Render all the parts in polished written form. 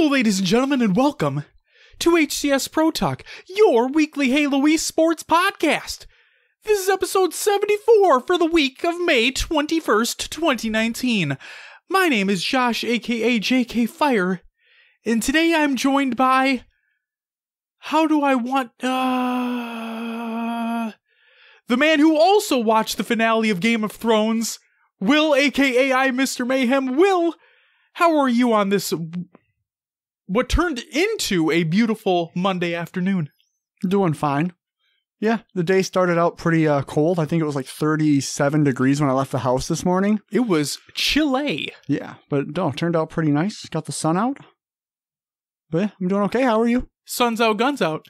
Hello, ladies and gentlemen, and welcome to HCS Pro Talk, your weekly Halo esports podcast. This is episode 74 for the week of May 21st, 2019. My name is Josh, aka JK Fire, and today I'm joined by... the man who also watched the finale of Game of Thrones, Will, aka I, Mr. Mayhem. Will, how are you on this... what turned into a beautiful Monday afternoon? Doing fine. Yeah, the day started out pretty cold. I think it was like 37 degrees when I left the house this morning. It was chilly. Yeah, but no, it turned out pretty nice. Got the sun out. But yeah, I'm doing okay. How are you? Sun's out, guns out.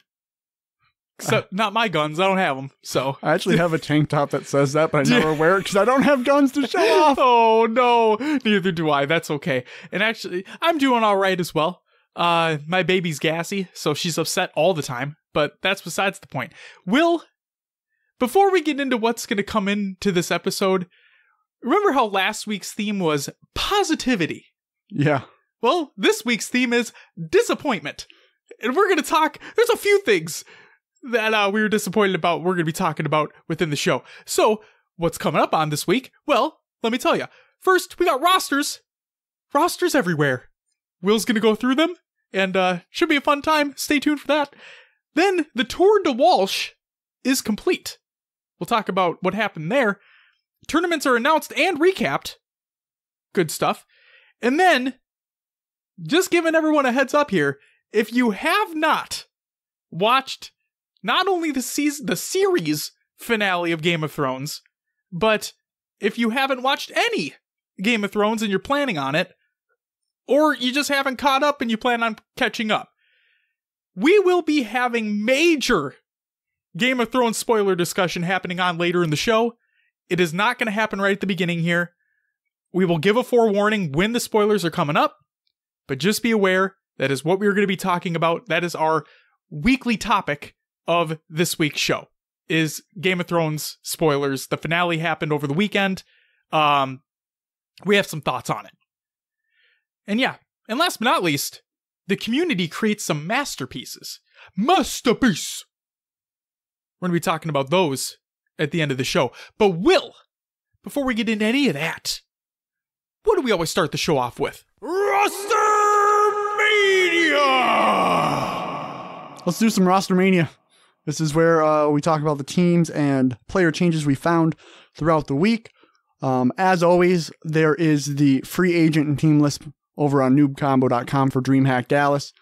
Except not my guns. I don't have them, so. I actually have a tank top that says that, but I never wear it because I don't have guns to show off. Oh, no. Neither do I. That's okay. And actually, I'm doing all right as well. My baby's gassy, so she's upset all the time, but that's besides the point. Will, before we get into what's going to come into this episode, remember how last week's theme was positivity? Yeah. Well, this week's theme is disappointment. And we're going to talk, there's a few things that we were disappointed about we're going to be talking about within the show. So, what's coming up on this week? Well, let me tell you. First, we got rosters. Rosters everywhere. Will's going to go through them, and should be a fun time. Stay tuned for that. Then, the Tour de Walsh is complete. We'll talk about what happened there. Tournaments are announced and recapped. Good stuff. And then, just giving everyone a heads up here, if you have not watched not only the series finale of Game of Thrones, but if you haven't watched any Game of Thrones and you're planning on it, or you just haven't caught up and you plan on catching up, we will be having major Game of Thrones spoiler discussion happening on later in the show. It is not going to happen right at the beginning here. We will give a forewarning when the spoilers are coming up, but just be aware that is what we're going to be talking about. That is our weekly topic of this week's show, is Game of Thrones spoilers. The finale happened over the weekend. We have some thoughts on it. And yeah, and last but not least, the community creates some masterpieces. Masterpiece! We're going to be talking about those at the end of the show. But Will, before we get into any of that, what do we always start the show off with? Roster Mania! Let's do some Roster Mania. This is where we talk about the teams and player changes we found throughout the week. As always, there is the free agent and team list over on noobcombo.com for DreamHack Dallas.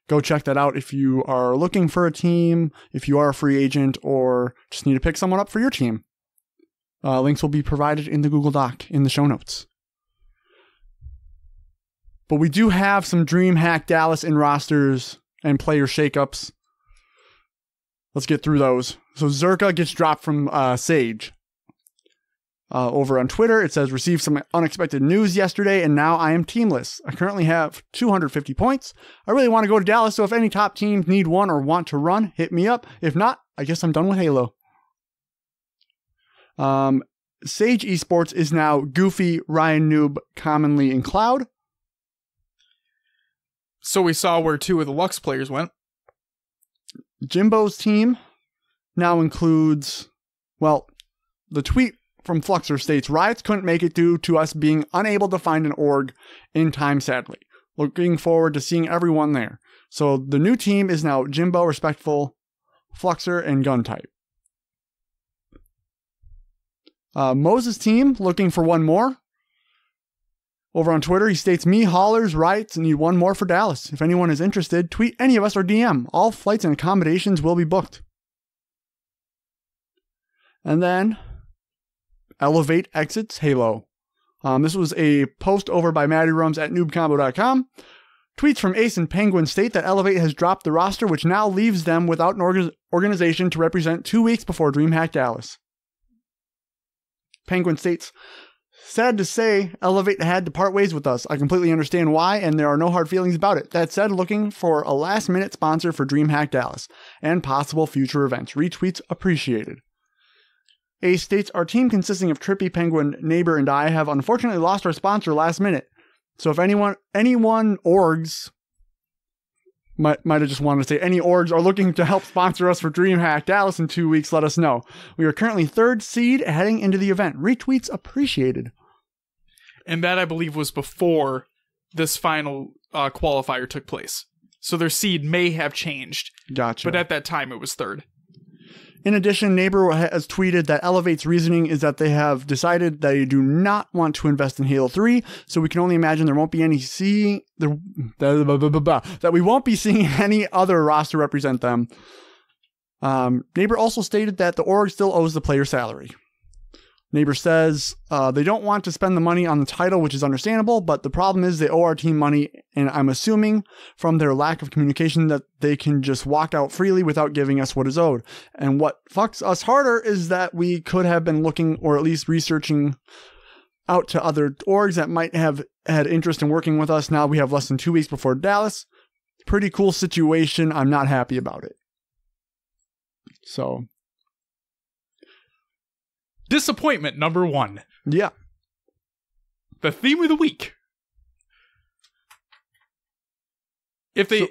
Go check that out if you are looking for a team, if you are a free agent, or just need to pick someone up for your team. Links will be provided in the Google Doc in the show notes. But we do have some DreamHack Dallas in rosters and player shakeups. Let's get through those. So Zerka gets dropped from Sage. Over on Twitter, it says, received some unexpected news yesterday, and now I am teamless. I currently have 250 points. I really want to go to Dallas, so if any top teams need one or want to run, hit me up. If not, I guess I'm done with Halo. Sage Esports is now Goofy, Ryan Noob, Commonly, and Cloud. So we saw where two of the Lux players went. Jimbo's team now includes, well, the tweet from Fluxer states, Riots couldn't make it due to us being unable to find an org in time, sadly. Looking forward to seeing everyone there. So the new team is now Jimbo, Respectful, Fluxer, and Guntype. Moses' team looking for one more. Over on Twitter, he states, me, Haulers, Riots, need one more for Dallas. If anyone is interested, tweet any of us or DM. All flights and accommodations will be booked. And then Elevate exits Halo. This was a post over by Matty Rums at noobcombo.com. Tweets from Ace and Penguin state that Elevate has dropped the roster, which now leaves them without an organization to represent 2 weeks before DreamHack Dallas. Penguin states, sad to say, Elevate had to part ways with us. I completely understand why, and there are no hard feelings about it. That said, looking for a last-minute sponsor for DreamHack Dallas and possible future events. Retweets appreciated. Ace states, our team consisting of Trippy, Penguin, Neighbor, and I have unfortunately lost our sponsor last minute. So if anyone orgs might have just wanted to say, any orgs are looking to help sponsor us for DreamHack Dallas in 2 weeks, let us know. We are currently 3rd seed heading into the event. Retweets appreciated. And that, I believe, was before this final qualifier took place. So their seed may have changed. Gotcha. But at that time, it was 3rd. In addition, Neighbor has tweeted that Elevate's reasoning is that they have decided they do not want to invest in Halo 3, so we can only imagine there won't be any that we won't be seeing any other roster represent them. Neighbor also stated that the org still owes the player salary. Neighbor says they don't want to spend the money on the title, which is understandable, but the problem is they owe our team money, and I'm assuming from their lack of communication that they can just walk out freely without giving us what is owed. And what fucks us harder is that we could have been looking, or at least researching out to other orgs that might have had interest in working with us. Now we have less than 2 weeks before Dallas. Pretty cool situation. I'm not happy about it. So... disappointment number 1. Yeah. The theme of the week. If they...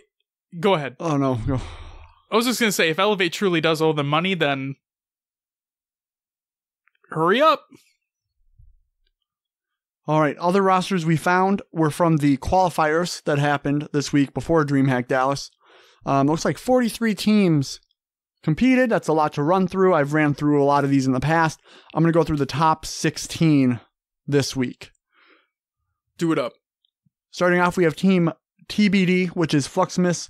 go ahead. Oh, no. Go. I was just going to say, if Elevate truly does owe them money, then... hurry up. All right. Other rosters we found were from the qualifiers that happened this week before DreamHack Dallas. Looks like 43 teams competed. That's a lot to run through. I've ran through a lot of these in the past. I'm going to go through the top 16 this week. Do it up. Starting off, we have Team TBD, which is Fluxmas,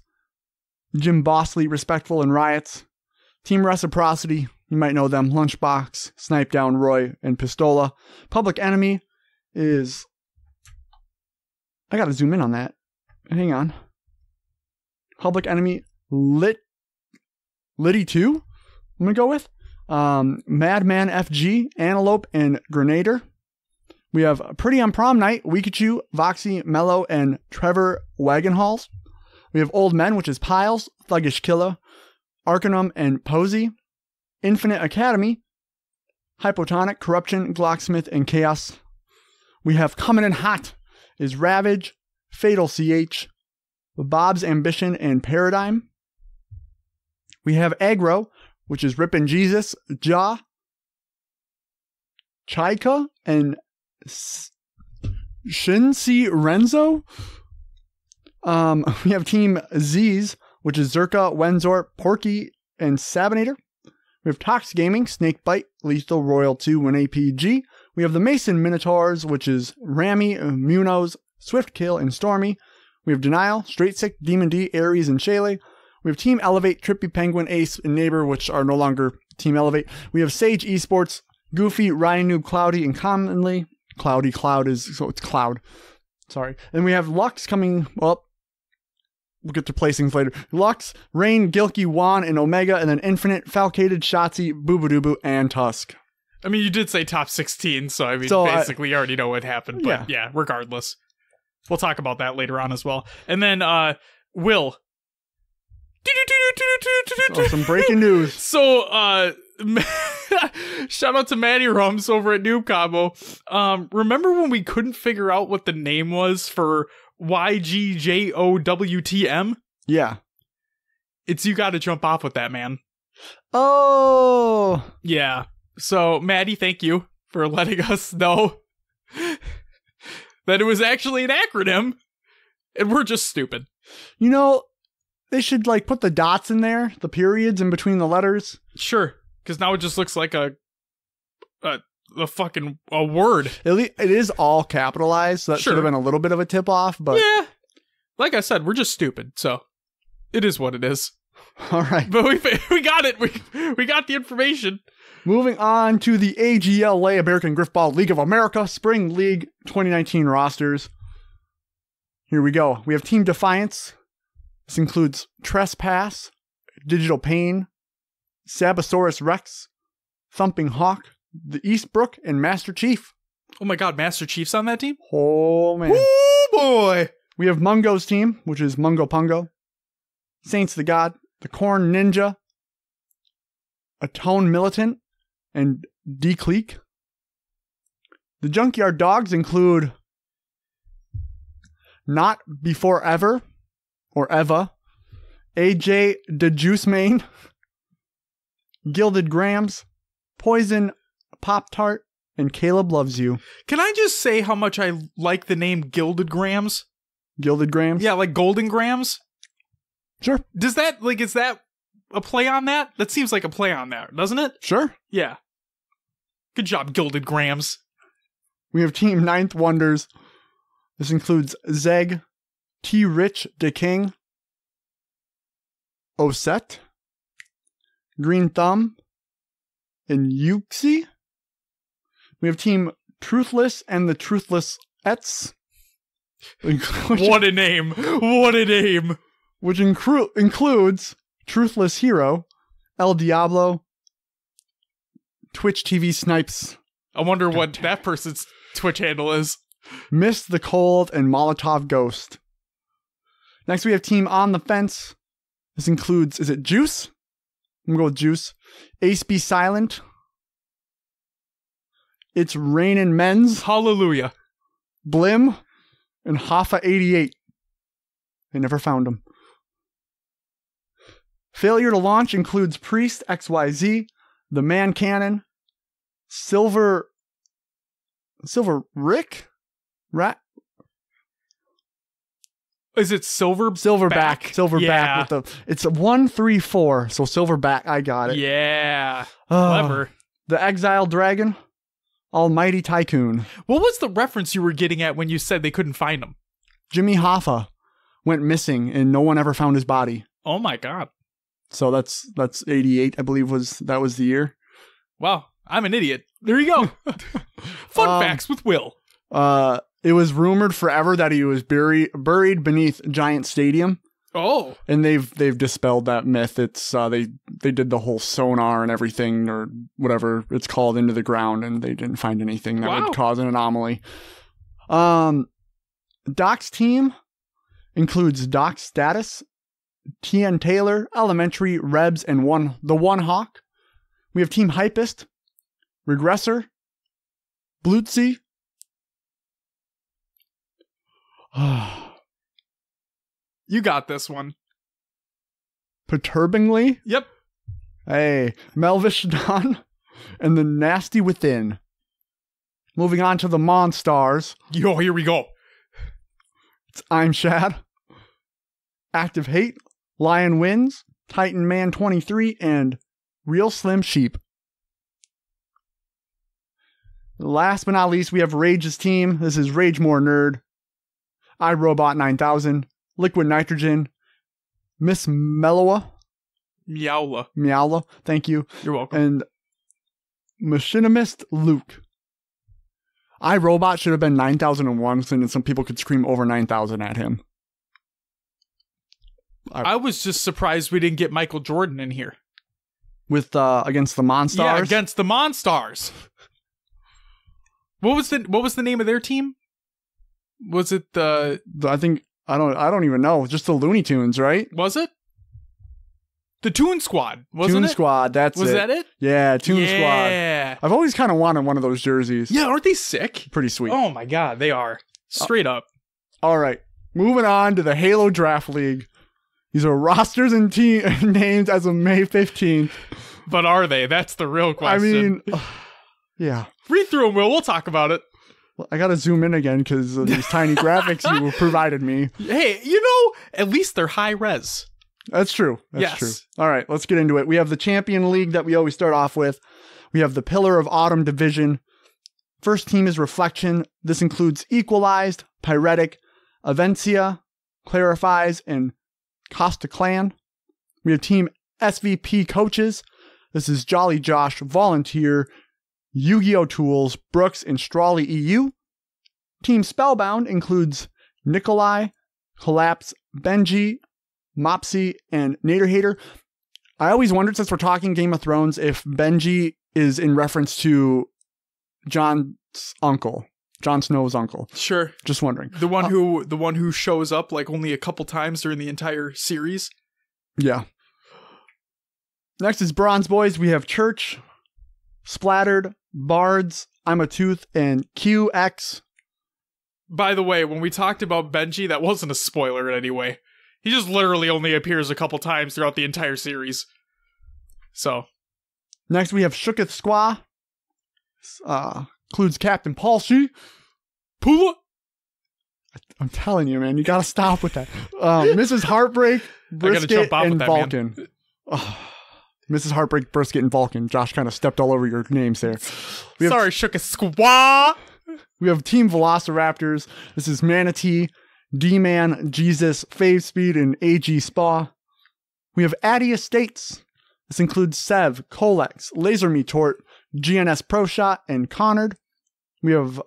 Jim Bosley, Respectful, and Riots. Team Reciprocity, you might know them, Lunchbox, Snipe Down, Roy, and Pistola. Public Enemy is... I got to zoom in on that. Hang on. Public Enemy, Liddy 2, I'm going to go with. Madman FG, Antelope, and Grenader. We have Pretty on Prom Night, Wikachu, Voxy, Mello, and Trevor Wagonhalls. We have Old Men, which is Piles, Thuggish Killer, Arcanum, and Posey. Infinite Academy, Hypotonic, Corruption, Glocksmith, and Chaos. We have Coming in Hot is Ravage, Fatal CH, Bob's Ambition, and Paradigm. We have Aggro, which is Rippin' Jesus, Ja, Chaika, and Shinsi Renzo. We have Team Z's, which is Zerka, Wenzor, Porky, and Sabinator. We have Tox Gaming, Snakebite, Lethal, Royal 2, and APG. We have the Mason Minotaurs, which is Rami, Munoz, Swift Kill, and Stormy. We have Denial, Straight Sick, Demon D, Ares, and Shaylee. We have Team Elevate, Trippy Penguin, Ace, and Neighbor, which are no longer Team Elevate. We have Sage Esports, Goofy, Ryan Noob, Cloudy, and commonly Cloudy. Cloud is, so it's Cloud. Sorry. And we have Lux coming, well, we'll get to placings later. Lux, Rain, Gilky, Juan, and Omega, and then Infinite, Falcated, Shotzi, Boobadooboo, and Tusk. I mean, you did say top 16, so I mean, basically you already know what happened. But yeah, regardless. We'll talk about that later on as well. And then, Will. Oh, some breaking news. So, shout out to Matty Rums over at Noob Combo. Remember when we couldn't figure out what the name was for YGJOWTM? Yeah. It's You Gotta Jump Off With That, man. Oh. Yeah. So, Maddie, thank you for letting us know that it was actually an acronym, and we're just stupid. You know, they should, like, put the dots in there, the periods in between the letters. Sure, because now it just looks like a fucking word. It is all capitalized, so that should have been a little bit of a tip-off, but... Yeah. Like I said, we're just stupid, so it is what it is. All right. But we got it. We got the information. Moving on to the AGLA, American Griffball League of America, Spring League 2019 rosters. Here we go. We have Team Defiance. This includes Trespass, Digital Pain, Sabosaurus Rex, Thumping Hawk, the Eastbrook, and Master Chief. Oh my god, Master Chief's on that team? Oh man. Oh boy! We have Mungo's team, which is Mungo Pungo, Saints the God, the Corn Ninja, Atone Militant, and D-Cleek. The Junkyard Dogs include Not Before Ever, or Eva, AJ the Juice Main, Gilded Grams, Poison Pop Tart, and Caleb Loves You. Can I just say how much I like the name Gilded Grams? Gilded Grams? Yeah, like Golden Grams? Sure. Is that a play on that? That seems like a play on that, doesn't it? Sure. Yeah. Good job, Gilded Grams. We have Team Ninth Wonders. This includes Zeg, T. Rich the King, Osset, Green Thumb, and Yuxi. We have Team Truthless and the Truthless-ettes. What a name. What a name. Which includes Truthless Hero, El Diablo, Twitch TV Snipes. I wonder what that person's Twitch handle is. Mist the Cold, and Molotov Ghost. Next we have Team On the Fence. This includes, is it Juice? I'm going to go with Juice. Ace Be Silent. It's Rainin' Men's. Hallelujah. Blim. And Hoffa88. I never found him. Failure to launch includes Priest XYZ, The Man Cannon, Silver Rick? Rat? Is it Silverback? Silverback Yeah. with the. It's a 134, so Silverback. I got it. Yeah. Clever. The Exiled Dragon, Almighty Tycoon. What was the reference you were getting at when you said they couldn't find him? Jimmy Hoffa went missing and no one ever found his body. Oh my god. So that's 88, I believe was the year. Wow, I'm an idiot. There you go. Fun facts with Will. It was rumored forever that he was buried beneath Giant Stadium. Oh. And they've dispelled that myth. It's they did the whole sonar and everything or whatever it's called into the ground and they didn't find anything that would cause an anomaly. Doc's team includes Doc Status, Tien Taylor, Elementary, Rebs, and the One Hawk. We have Team Hypist, Regressor, Blutzy. You got this one. Perturbingly. Yep. Hey, Melvish Dawn and the Nasty Within. Moving on to the Monstars. Yo, here we go. It's I'm Shad, Active Hate, Lion Wins, Titan Man 23, and Real Slim Sheep. Last but not least, we have Rage's team. This is Rage More Nerd, iRobot 9000, Liquid Nitrogen, Miss Meloa. Meowla, thank you. You're welcome. And Machinimist Luke. iRobot should have been 9001, so that some people could scream over 9000 at him. I was just surprised we didn't get Michael Jordan in here. With against the Monstars? Yeah, against the Monstars. What was the name of their team? Was it the I don't even know. Just the Looney Tunes, right? Was it? The Toon Squad, wasn't it? Toon Squad, that's Was it. that it? Yeah, Toon Squad. Yeah. I've always kind of wanted one of those jerseys. Yeah, aren't they sick? Pretty sweet. Oh my god, they are. Straight up. All right. Moving on to the Halo Draft League. These are rosters and team names as of May 15th. But are they? That's the real question. I mean, yeah. Read through them, Will. We'll talk about it. Well, I got to zoom in again because of these tiny graphics you provided me. Hey, at least they're high res. That's true. That's true. All right, let's get into it. We have the Champion League that we always start off with. We have the Pillar of Autumn Division. First team is Reflection. This includes Equalized, Pyretic, Avencia, Clarifies, and Costa Clan. We have Team SVP Coaches. This is Jolly Josh, Volunteer, Yu-Gi-Oh! Tools, Brooks, and Strawley EU. Team Spellbound includes Nikolai, Collapse, Benji, Mopsy, and Nader Hater. I always wondered, since we're talking Game of Thrones, if Benji is in reference to Jon Snow's uncle. Sure. Just wondering. The one who shows up like only a couple times during the entire series. Yeah. Next is Bronze Boys. We have Church, Splattered, Bards, I'm a Tooth, and QX. By the way, when we talked about Benji, that wasn't a spoiler in any way. He just literally only appears a couple times throughout the entire series. So. Next, we have Shoutouts Squaw. Includes Captain Paul Shee. Pula. I'm telling you, man, you gotta stop with that. Mrs. Heartbreak, Brisket, and Vulcan. Mrs. Heartbreak, Brisket, and Vulcan. Josh kind of stepped all over your names there. Sorry, Shoutouts Squaw. We have Team Velociraptors. This is Manatee, D-Man, Jesus, Fave Speed, and AG Spa. We have Addy Estates. This includes Sev, Colex, Laser Me Tort, GNS Pro Shot, and Connard. We have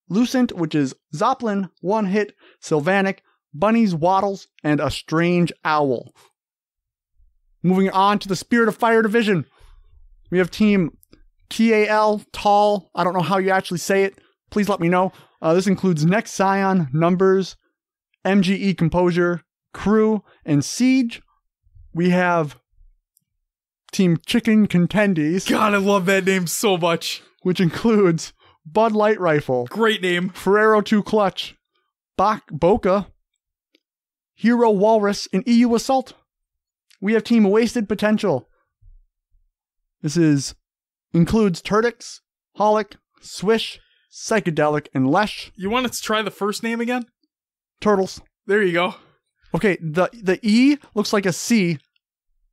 Lucent, which is Zoplin, One Hit, Sylvanic, Bunnies, Waddles, and a Strange Owl. Moving on to the Spirit of Fire Division. We have Team TAL, Tall. I don't know how you actually say it. Please let me know. This includes Next Scion, Numbers, MGE Composure, Crew, and Siege. We have Team Chicken Contendies. God, I love that name so much. Which includes Bud Light Rifle. Great name. Ferrero 2 Clutch. Boca. Hero Walrus, and EU Assault. We have Team Wasted Potential. This includes Turtix, Holic, Swish, Psychedelic, and Lesh. You want to try the first name again? Turtles. There you go. Okay, the E looks like a C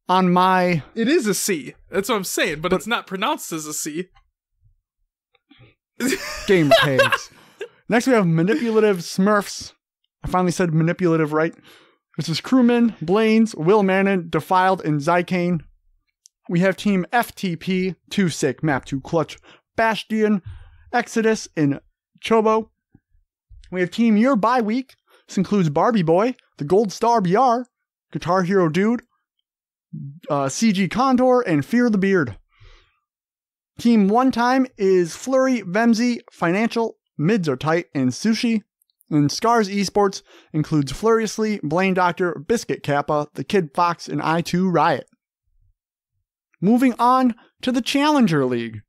on my... It is a C. That's what I'm saying, but it's not pronounced as a C. Game tags. Next we have Manipulative Smurfs. I finally said manipulative right. This is Crewman, Blaines, Will Manon, Defiled, and Zycane. We have Team FTP, Too Sick, Map 2 Clutch, Bastion, Exodus, and Chobo. We have Team Your Bye Week. This includes Barbie Boy, the Gold Star BR, Guitar Hero Dude, CG Condor, and Fear the Beard. Team One Time is Flurry, Vemzy, Financial, Mids Are Tight, and Sushi. And Scars Esports includes Furiously, Blaine Doctor, Biscuit Kappa, The Kid Fox, and I2 Riot. Moving on to the Challenger League.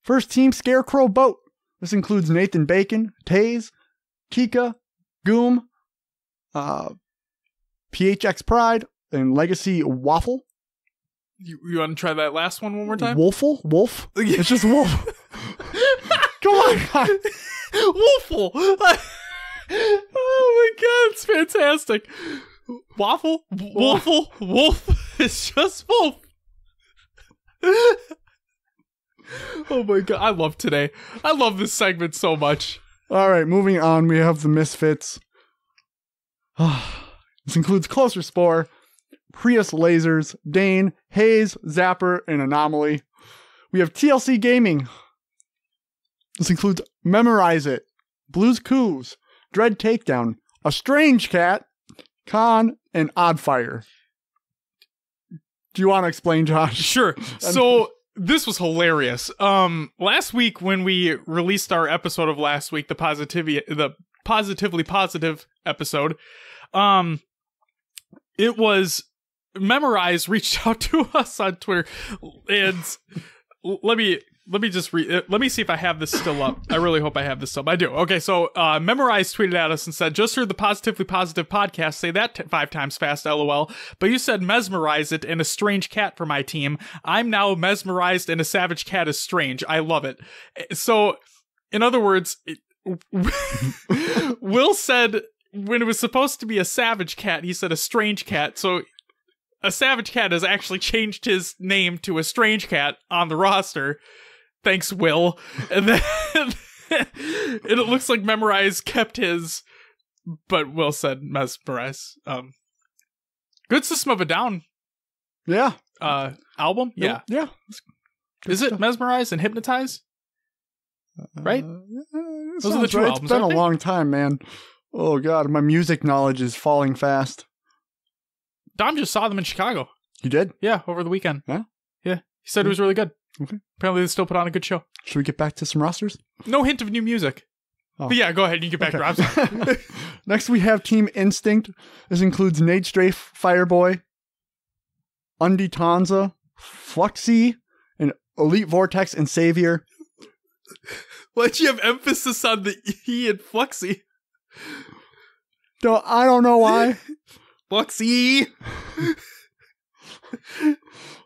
First Team Scarecrow Boat. This includes Nathan Bacon, Taze, Kika, Goom, PHX Pride, and Legacy Waffle. You want to try that last one more time? Wolfle? Wolf? It's just Wolf. Come on, God. Wolfle. Oh my God, it's fantastic. Waffle? Wolfle? Wolf? It's just Wolf. Oh my God, I love today. I love this segment so much. All right, moving on, we have the Misfits. This includes Closer Spore, Prius Lasers, Dane, Haze, Zapper, and Anomaly. We have TLC Gaming. This includes Memorize It, Blues Coos, Dread Takedown, A Strange Cat, Khan, and Oddfire. Do you want to explain, Josh? Sure. So this was hilarious. Last week when we released our episode of last week, the Positively Positive episode, it was Memorize reached out to us on Twitter, and let me just let me see if I have this still up. I really hope I have this up. I do. Okay, so Memorize tweeted at us and said, "Just heard the Positively Positive podcast. Say that 5 times fast, lol. But you said mesmerize it and a strange cat for my team. I'm now mesmerized and a savage cat is strange. I love it." So, in other words, Will said when it was supposed to be a savage cat, he said a strange cat. So a savage cat has actually changed his name to a strange cat on the roster. Thanks, Will. And then it looks like Memorize kept his, but Will said mesmerize. Good System of a Down. Yeah. Album? Yeah. Yeah. Is it Mesmerize and Hypnotize? Right? Those are the two albums. It's been a long time, man. Oh, God. My music knowledge is falling fast. Dom just saw them in Chicago. You did? Yeah, over the weekend. Yeah? Yeah. He said it was really good. Okay. Apparently they still put on a good show. Should we get back to some rosters? No hint of new music. Oh. But yeah, go ahead. You can get back to Rob's. Next, we have Team Instinct. This includes Nade Strafe, Fireboy, Undi Tanza, Fluxy, and Elite Vortex and Savior. Why'd you have emphasis on the E and Fluxy? I don't know why. Bucksy.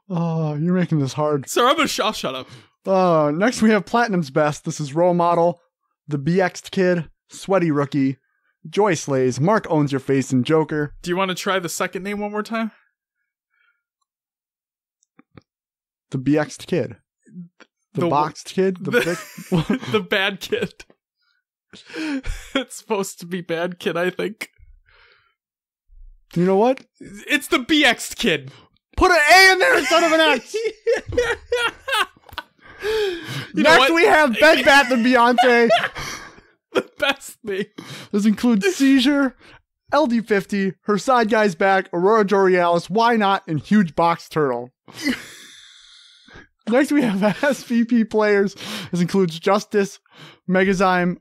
Oh, you're making this hard. Sir, I'll shut up. Next we have Platinum's Best. This is Role Model, The BX'd Kid, Sweaty Rookie, Joy Slays, Mark Owns Your Face, and Joker. Do you want to try the second name one more time? The BX'd Kid. The boxed kid? The bad kid. It's supposed to be bad kid, I think. You know what? It's the BX'd kid. Put an A in there instead of an X. Next we have Bed Bath and Beyonce. The best thing. This includes Seizure, LD50, Her Side Guy's Back, Aurora Borealis, Why Not, and Huge Box Turtle. Next we have SVP players. This includes Justice, Megazyme,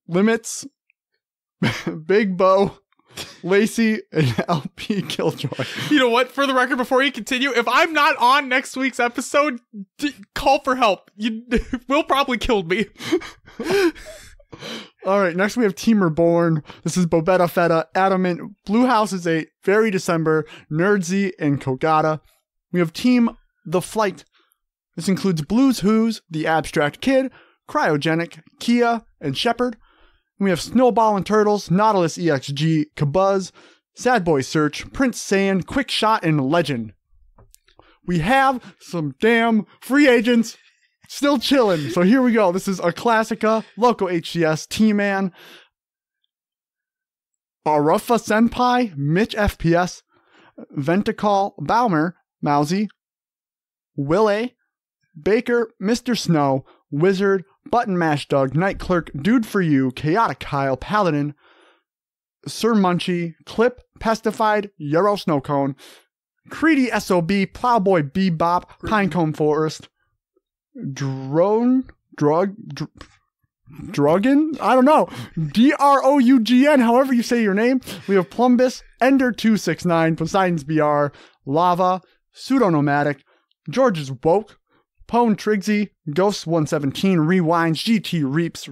Limits, Big Bo, Lacey, and LP Killjoy. You know what? For the record, before you continue, if I'm not on next week's episode, call for help. Will probably killed me. All right, next we have Team Reborn. This is Bobetta Feta, Adamant, Blue House is 8, Very December, Nerdsy, and Kogata. We have Team The Flight. This includes Blues Who's, The Abstract Kid, Cryogenic, Kia, and Shepard. We have Snowball and Turtles, Nautilus EXG, Kabuzz, Sad Boy Search, Prince Saiyan, Quick Shot, and Legend. We have some damn free agents still chilling. So here we go. This is a Classica, Loco HCS, T-Man, Arafa Senpai, Mitch FPS, Ventacall, Baumer, Mousy, Willie, Baker, Mr. Snow, Wizard, Button Mash Doug, Night Clerk, Dude for You, Chaotic Kyle, Paladin, Sir Munchie, Clip, Pestified, Euro Snowcone, Creedy SOB, Plowboy Bebop, Pinecone Forest, Druggin? I don't know. DROUGN, however you say your name. We have Plumbus, Ender269, Poseidon's BR, Lava, Pseudonomadic, George's Woke, Pone Trigsy, Ghost117, Rewinds, GT Reaps,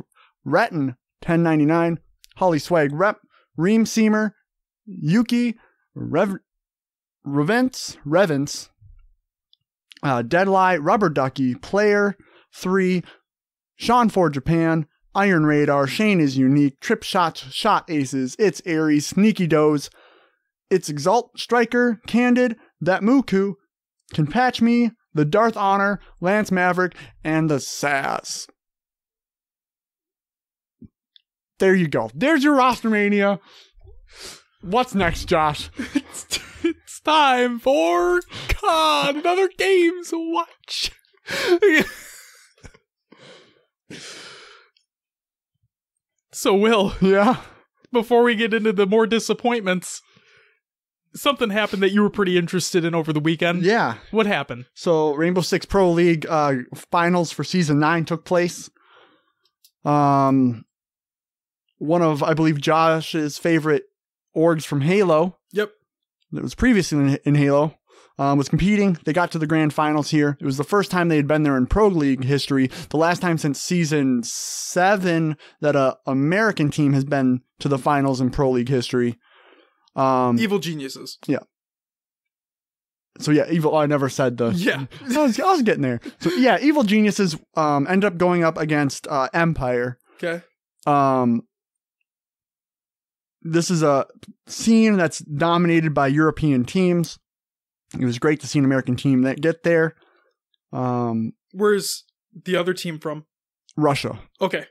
Retin 1099, Holly Swag Rep, Reem Seamer, Yuki, Revents, Deadlie, Rubber Ducky, Player 3, Sean for Japan, Iron Radar, Shane is Unique, Trip Shots, Shot Aces, It's Aries, Sneaky Doze, It's Exalt, Striker, Candid, That Muku, Can Patch Me, The Darth Honor, Lance Maverick, and the Sass. There you go. There's your roster mania. What's next, Josh? It's time for God, another games watch. So, Will. Yeah? Before we get into the more disappointments, something happened that you were pretty interested in over the weekend. Yeah. What happened? So, Rainbow Six Pro League finals for Season 9 took place. One of, I believe, Josh's favorite orgs from Halo. Yep. That was previously in Halo. Was competing. They got to the grand finals here. It was the first time they had been there in Pro League history. The last time since Season 7 that a American team has been to the finals in Pro League history. Evil Geniuses. Yeah. So yeah, Evil. I never said the. Yeah. I was getting there. So yeah, Evil Geniuses end up going up against Empire. Okay. This is a scene that's dominated by European teams. It was great to see an American team that get there. Where's the other team from? Russia. Okay.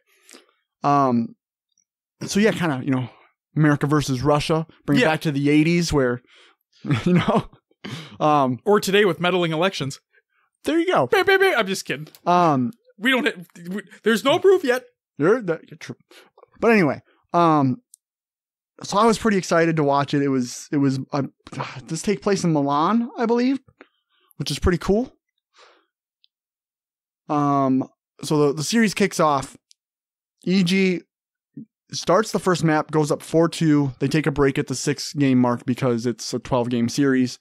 So yeah, kind of, America versus Russia. Bring it back to the 80s where, or today with meddling elections. There you go. I'm just kidding. We don't there's no proof yet. But anyway, so I was pretty excited to watch it. It was this take place in Milan, I believe, which is pretty cool. So the series kicks off. EG starts the first map, goes up 4-2. They take a break at the 6-game mark because it's a 12-game series,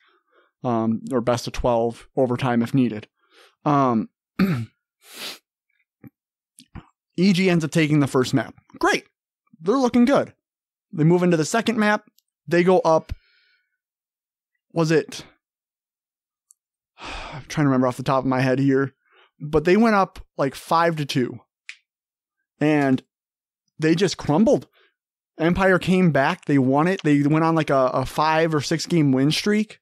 or best of 12 overtime if needed. EG ends up taking the first map. Great. they're looking good. They move into the second map. They go up. Was it? I'm trying to remember off the top of my head here, but they went up like 5-2, and they just crumbled. Empire came back. They won it. They went on like a 5 or 6 game win streak.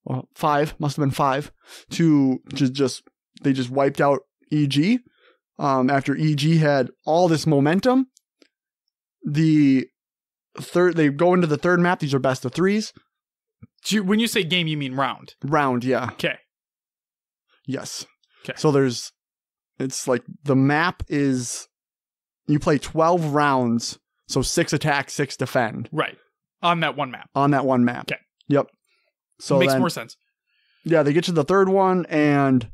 Well, 5 must have been 5 to they just wiped out EG. After EG had all this momentum, they go into the third map. These are best of 3s. When you say game, you mean round? Round, yeah. Okay. Yes. Okay. So it's like the map is, you play 12 rounds, so 6 attack, 6 defend. Right. On that one map. Okay. Yep. So makes more sense. Yeah, they get to the third one, and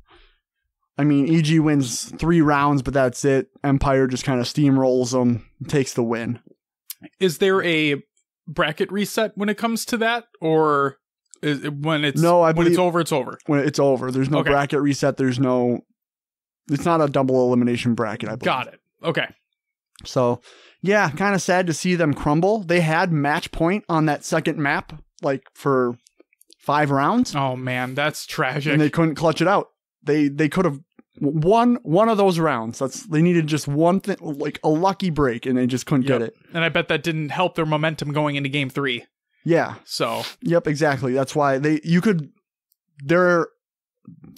I mean, EG wins 3 rounds, but that's it. Empire just kind of steamrolls them, takes the win. Is there a bracket reset when it comes to that, or is it when it's when it's over, it's over? When it's over, there's no bracket reset. It's not a double elimination bracket, I believe. Got it. Okay. So, yeah, kind of sad to see them crumble. They had match point on that second map, like for 5 rounds. Oh man, that's tragic. And they couldn't clutch it out. They could have won one of those rounds. They needed just one thing, like a lucky break, and they just couldn't get it. And I bet that didn't help their momentum going into game 3. Yeah. So. Yep, exactly. That's why they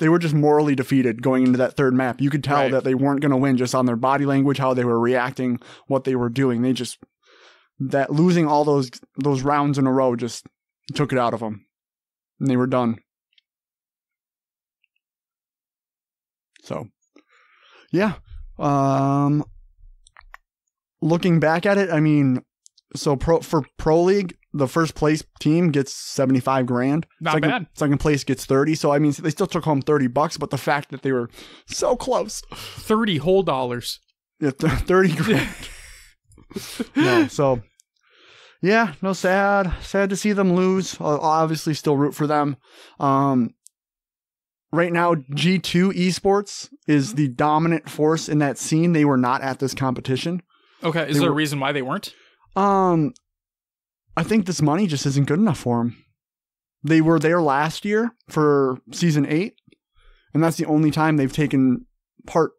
were just morally defeated going into that third map. You could tell that they weren't going to win just on their body language, how they were reacting, what they were doing. That losing all those rounds in a row just took it out of them, and they were done. So, yeah. Looking back at it, I mean, so for Pro League, the first place team gets $75,000. Not bad. Second place gets 30. So I mean, they still took home $30, but the fact that they were so close, $30 whole dollars. Yeah, $30,000. No, so yeah, no, sad to see them lose. I'll obviously still root for them. Right now, G2 Esports is the dominant force in that scene. They were not at this competition. Okay, is there a reason why they weren't? I think this money just isn't good enough for them. They were there last year for Season 8, and that's the only time they've taken part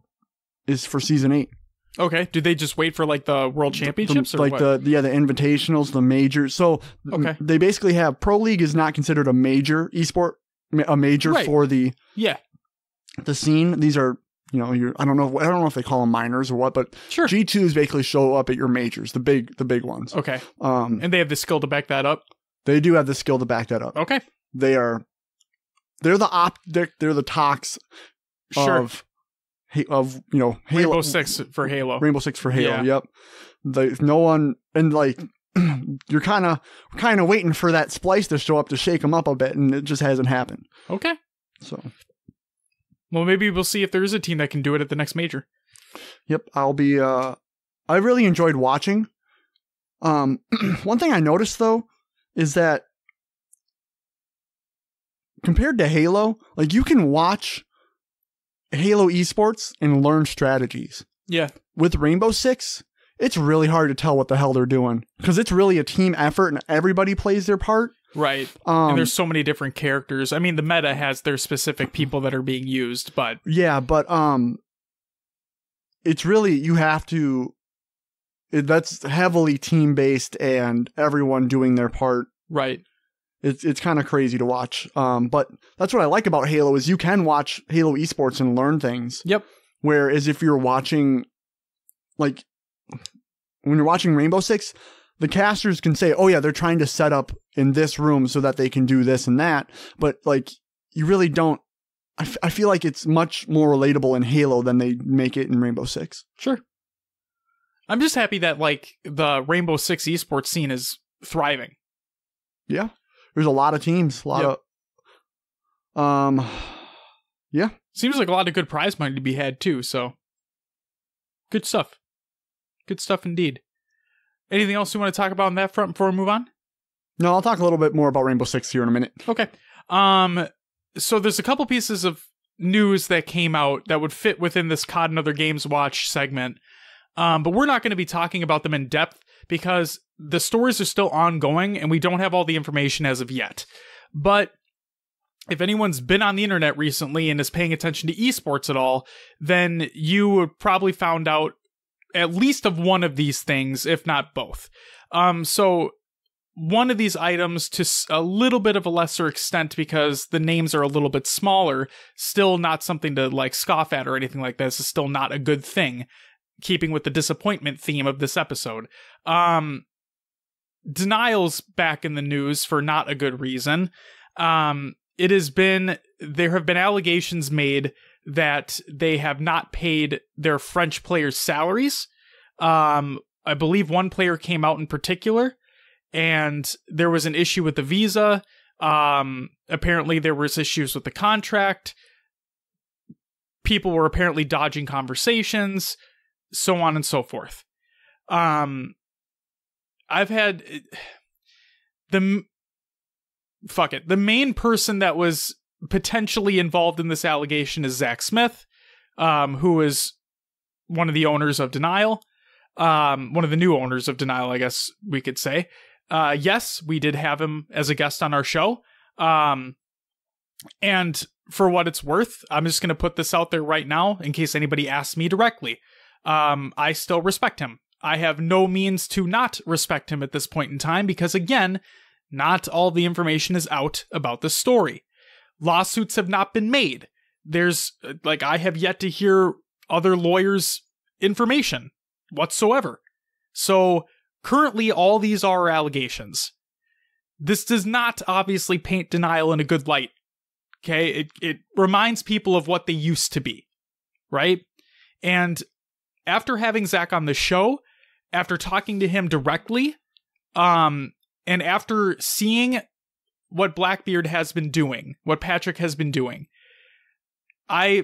is for Season 8. Okay, do they just wait for like the World Championships or like what? the invitationals, the majors? So they basically have Pro League is not considered a major esport, a major for the scene. These are, I don't know if they call them minors or what, but sure. G2s basically show up at your majors, the big ones. Okay. And they have the skill to back that up. They do have the skill to back that up. Okay. They're the Tox of Halo. Rainbow Six for Halo. Rainbow Six for Halo. Yeah. Yep. No one, and like you're kind of waiting for that splice to show up to shake them up a bit, and it just hasn't happened. Okay. So. Well, maybe we'll see if there is a team that can do it at the next major. Yep, I'll be. I really enjoyed watching. One thing I noticed though is that compared to Halo, like you can watch Halo esports and learn strategies. Yeah. With Rainbow Six, it's really hard to tell what the hell they're doing because it's really a team effort and everybody plays their part. Right. And there's so many different characters. I mean, the meta has their specific people that are being used, but... Yeah, but it's really, you have to... that's heavily team-based and everyone doing their part. Right. It's kind of crazy to watch. But that's what I like about Halo is you can watch Halo esports and learn things. Yep. Whereas if you're watching... Like, when you're watching Rainbow Six... The casters can say, oh yeah, they're trying to set up in this room so that they can do this and that. But like, you really don't, I feel like it's much more relatable in Halo than they make it in Rainbow Six. Sure. I'm just happy that like the Rainbow Six esports scene is thriving. Yeah. There's a lot of teams, yeah. Seems like a lot of good prize money to be had too. So good stuff. Good stuff indeed. Anything else you want to talk about on that front before we move on? No, I'll talk a little bit more about Rainbow Six here in a minute. Okay. So there's a couple pieces of news that came out that would fit within this COD and Other Games Watch segment. But we're not going to be talking about them in depth because the stories are still ongoing and we don't have all the information as of yet. But if anyone's been on the internet recently and is paying attention to esports at all, then you probably found out at least of one of these things, if not both. So one of these items, to a little bit of a lesser extent because the names are a little bit smaller, still not something to like scoff at or anything like this, is still not a good thing, keeping with the disappointment theme of this episode. Denial's back in the news for not a good reason. There have been allegations made that they have not paid their French players' salaries. I believe one player came out in particular, and there was an issue with the visa. Apparently there was issues with the contract. People were apparently dodging conversations, so on and so forth. I've had the main person that was potentially involved in this allegation is Zach Smith, who is one of the owners of Denial, one of the new owners of Denial, I guess we could say. Yes, we did have him as a guest on our show. And for what it's worth, I'm just going to put this out there right now in case anybody asks me directly. I still respect him. I have no means to not respect him at this point in time because, again, not all the information is out about the story. Lawsuits have not been made. I have yet to hear other lawyers' information whatsoever. So, currently, all these are allegations. This does not obviously paint Denial in a good light. Okay? It reminds people of what they used to be. Right? And after having Zach on the show, after talking to him directly, and after seeing what Blackbeard has been doing, what Patrick has been doing, as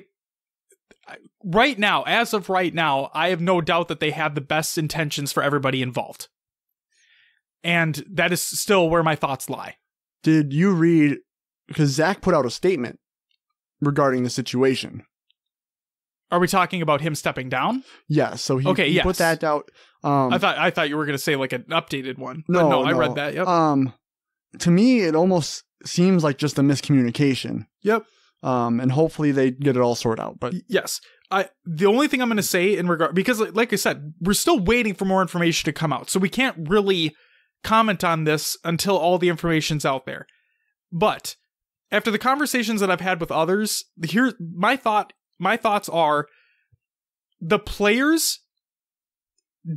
of right now, I have no doubt that they have the best intentions for everybody involved. And that is still where my thoughts lie. Did you read, because Zach put out a statement regarding the situation. Are we talking about him stepping down? Yeah, so he put that out. I thought you were going to say like an updated one. No, I read that. Yep. To me, it almost seems like just a miscommunication. Yep. And hopefully they get it all sorted out. But yes, the only thing I'm going to say in regard, because like I said, we're still waiting for more information to come out, so we can't really comment on this until all the information's out there. But after the conversations that I've had with others, here my thoughts are the players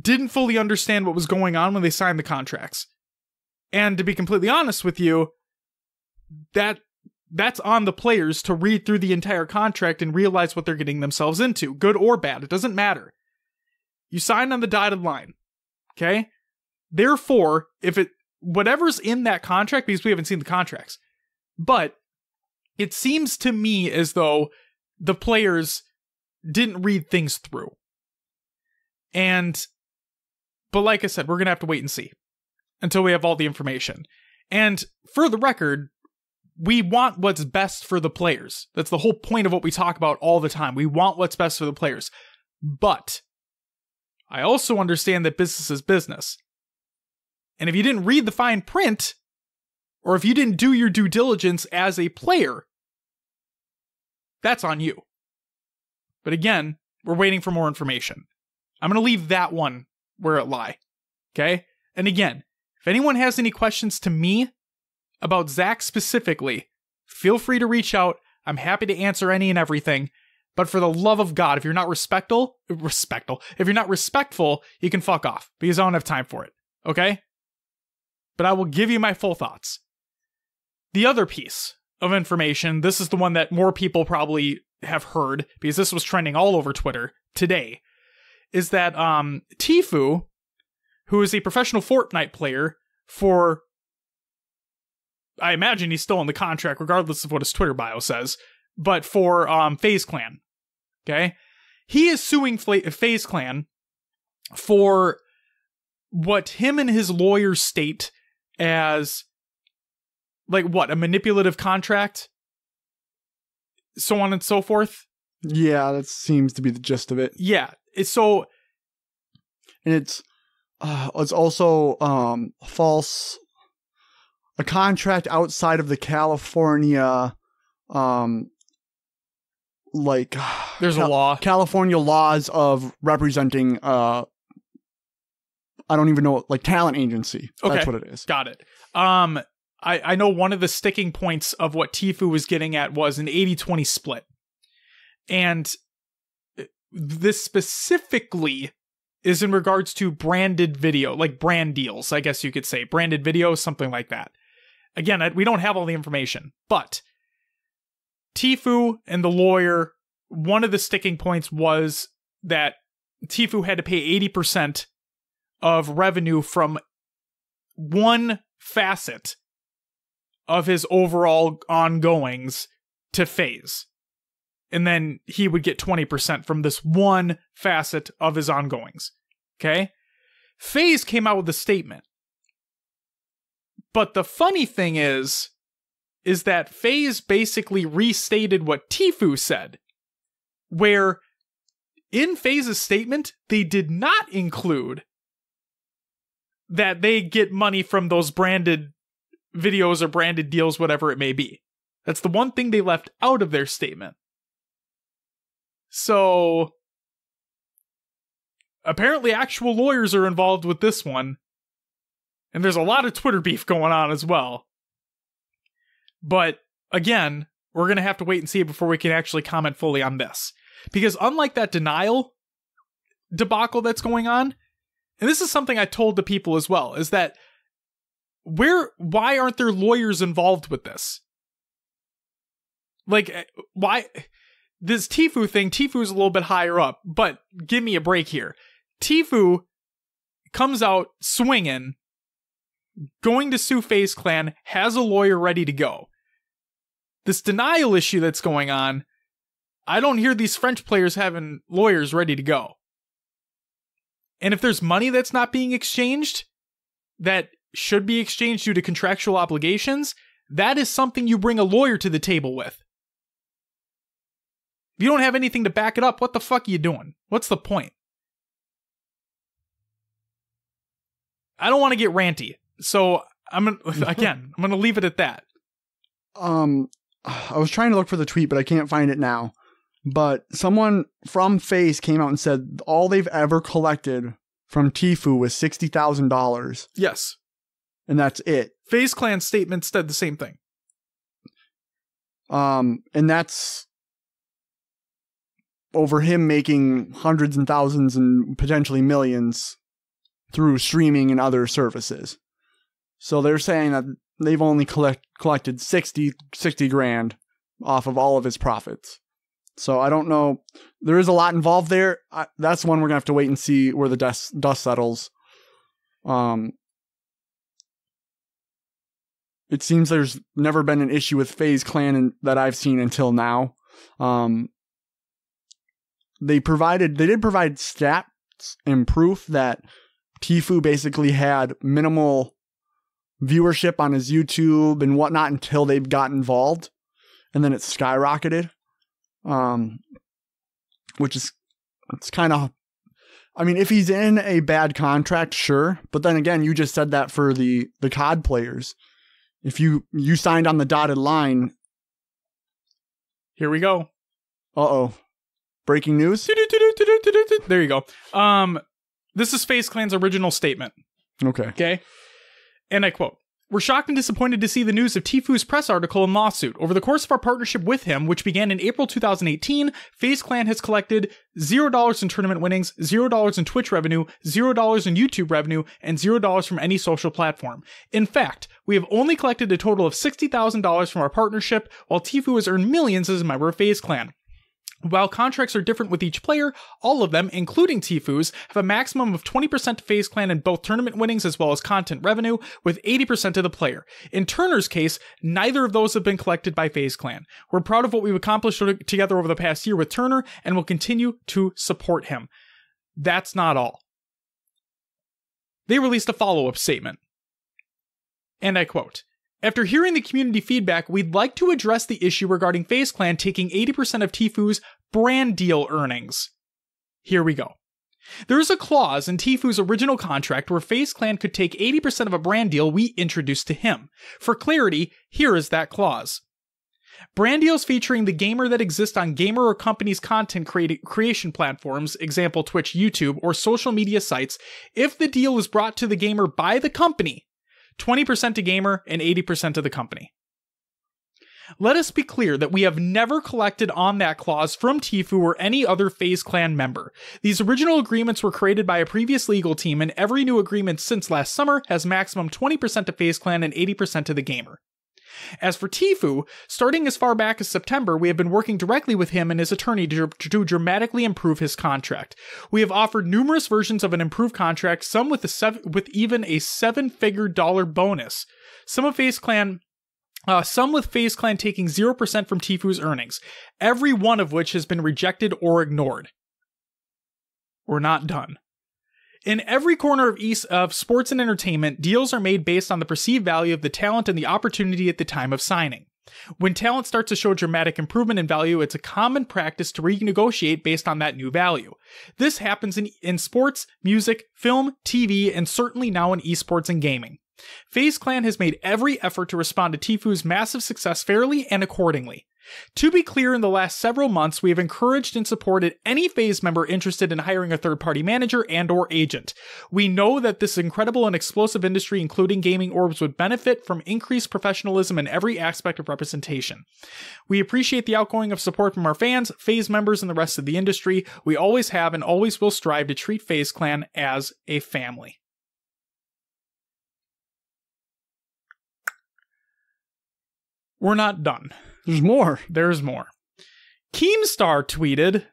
didn't fully understand what was going on when they signed the contracts. And to be completely honest with you, that's on the players to read through the entire contract and realize what they're getting themselves into, good or bad. It doesn't matter. You sign on the dotted line. Okay? Therefore, whatever's in that contract, because we haven't seen the contracts, but it seems to me as though the players didn't read things through. But like I said, we're going to have to wait and see until we have all the information. And for the record, we want what's best for the players. That's the whole point of what we talk about all the time. We want what's best for the players. But I also understand that business is business. And if you didn't read the fine print, or if you didn't do your due diligence as a player, that's on you. But again, we're waiting for more information. I'm going to leave that one where it lie. Okay? And again, if anyone has any questions to me about Zach specifically, feel free to reach out. I'm happy to answer any and everything. But for the love of God, if you're not respectful, if you're not respectful, you can fuck off because I don't have time for it. Okay? But I will give you my full thoughts. The other piece of information, this is the one that more people probably have heard because this was trending all over Twitter today, is that Tfue, who is a professional Fortnite player for, I imagine he's still in the contract regardless of what his Twitter bio says, but for FaZe Clan, okay? He is suing FaZe Clan for what him and his lawyers state as, like, what, a manipulative contract? So on and so forth? Yeah, that seems to be the gist of it. Yeah. So and it's also false. A contract outside of the California, there's a law. California laws of representing, I don't even know, like talent agency. Okay. That's what it is. Got it. I know one of the sticking points of what Tfue was getting at was an 80-20 split. And this specifically is in regards to branded video, like brand deals, I guess you could say. Branded video, something like that. Again, we don't have all the information, but Tfue and the lawyer, one of the sticking points was that Tfue had to pay 80% of revenue from one facet of his overall ongoings to FaZe. And then he would get 20% from this one facet of his ongoings. Okay? FaZe came out with a statement. But the funny thing is that FaZe basically restated what Tfue said. Where in FaZe's statement, they did not include that they get money from those branded videos or branded deals, whatever it may be. That's the one thing they left out of their statement. So apparently actual lawyers are involved with this one. And there's a lot of Twitter beef going on as well. But again, we're going to have to wait and see before we can actually comment fully on this. Because unlike that denial debacle that's going on, and this is something I told the people as well, is that why aren't there lawyers involved with this? Like, why? This Tfue thing, Tfue's a little bit higher up, but give me a break here. Tfue comes out swinging, going to sue FaZe Clan, has a lawyer ready to go. This denial issue that's going on, I don't hear these French players having lawyers ready to go. And if there's money that's not being exchanged, that should be exchanged due to contractual obligations, that is something you bring a lawyer to the table with. If you don't have anything to back it up, what the fuck are you doing? What's the point? I don't want to get ranty. So I'm gonna leave it at that. I was trying to look for the tweet, but I can't find it now. But someone from FaZe came out and said all they've ever collected from Tfue was $60,000. Yes, and that's it. FaZe Clan statement said the same thing. And that's over him making hundreds and thousands and potentially millions through streaming and other services. So they're saying that they've only collected 60 grand off of all of his profits. So I don't know. There is a lot involved there. That's one we're going to have to wait and see where the dust settles. It seems there's never been an issue with FaZe Clan that I've seen until now. They did provide stats and proof that Tfue basically had minimal viewership on his YouTube and whatnot until they've got involved, and then it skyrocketed. Which is, it's kind of, I mean, if he's in a bad contract, sure, but then again, you just said that for the COD players. If you signed on the dotted line. Here we go. Uh-oh. Breaking news? There you go. This is FaZe Clan's original statement. Okay. And I quote, "We're shocked and disappointed to see the news of Tfue's press article and lawsuit. Over the course of our partnership with him, which began in April 2018, FaZe Clan has collected $0 in tournament winnings, $0 in Twitch revenue, $0 in YouTube revenue, and $0 from any social platform. In fact, we have only collected a total of $60,000 from our partnership, while Tfue has earned millions as a member of FaZe Clan. While contracts are different with each player, all of them, including Tfue's, have a maximum of 20% to FaZe Clan in both tournament winnings as well as content revenue, with 80% to the player. In Turner's case, neither of those have been collected by FaZe Clan. We're proud of what we've accomplished together over the past year with Turner, and will continue to support him." That's not all. They released a follow-up statement. And I quote, "After hearing the community feedback, we'd like to address the issue regarding FaZe Clan taking 80% of Tfue's brand deal earnings." Here we go. There is a clause in Tfu's original contract where FaZe Clan could take 80% of a brand deal we introduced to him. For clarity, here is that clause. Brand deals featuring the gamer that exist on gamer or company's content creation platforms, example Twitch, YouTube, or social media sites, if the deal is brought to the gamer by the company, 20% to gamer and 80% to the company. Let us be clear that we have never collected on that clause from Tfu or any other FaZe Clan member. These original agreements were created by a previous legal team, and every new agreement since last summer has maximum 20% to FaZe Clan and 80% to the gamer. As for Tfu, starting as far back as September, we have been working directly with him and his attorney to dramatically improve his contract. We have offered numerous versions of an improved contract, some with even a seven-figure dollar bonus. Some with FaZe Clan taking 0% from Tfu's earnings, every one of which has been rejected or ignored. We're not done. In every corner of sports and entertainment, deals are made based on the perceived value of the talent and the opportunity at the time of signing. When talent starts to show dramatic improvement in value, it's a common practice to renegotiate based on that new value. This happens in sports, music, film, TV, and certainly now in esports and gaming. FaZe Clan has made every effort to respond to Tfu's massive success fairly and accordingly. To be clear, in the last several months, we have encouraged and supported any FaZe member interested in hiring a third-party manager and/or agent. We know that this incredible and explosive industry, including gaming orbs, would benefit from increased professionalism in every aspect of representation. We appreciate the outgoing of support from our fans, FaZe members, and the rest of the industry. We always have and always will strive to treat FaZe Clan as a family. We're not done. There's more. There's more. Keemstar tweeted,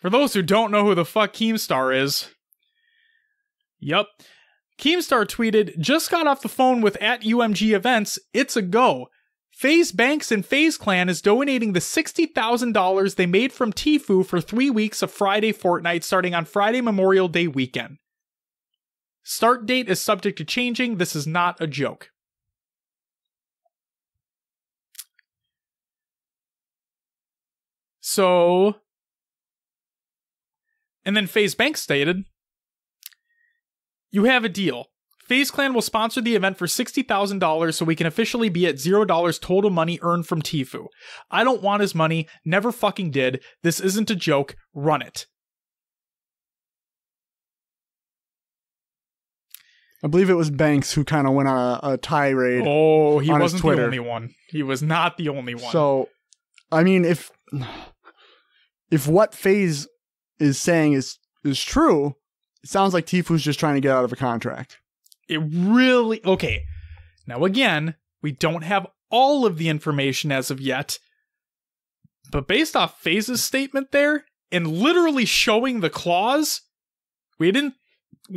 for those who don't know who the fuck Keemstar is. Yup. Keemstar tweeted, just got off the phone with @UMG Events. It's a go. FaZe Banks and FaZe Clan is donating the $60,000 they made from Tfu for 3 weeks of Friday Fortnite starting on Friday Memorial Day weekend. Start date is subject to changing. This is not a joke. So, and then FaZe Banks stated, you have a deal. FaZe Clan will sponsor the event for $60,000 so we can officially be at $0 total money earned from Tfu. I don't want his money, never fucking did. This isn't a joke, run it. I believe it was Banks who kind of went on a tirade. Oh, he wasn't Twitter. the only one. He was not the only one. So, I mean, if what FaZe is saying is true, it sounds like Tfu's just trying to get out of a contract. It really... Okay. Now, again, we don't have all of the information as of yet, but based off FaZe's statement there, and literally showing the clause, we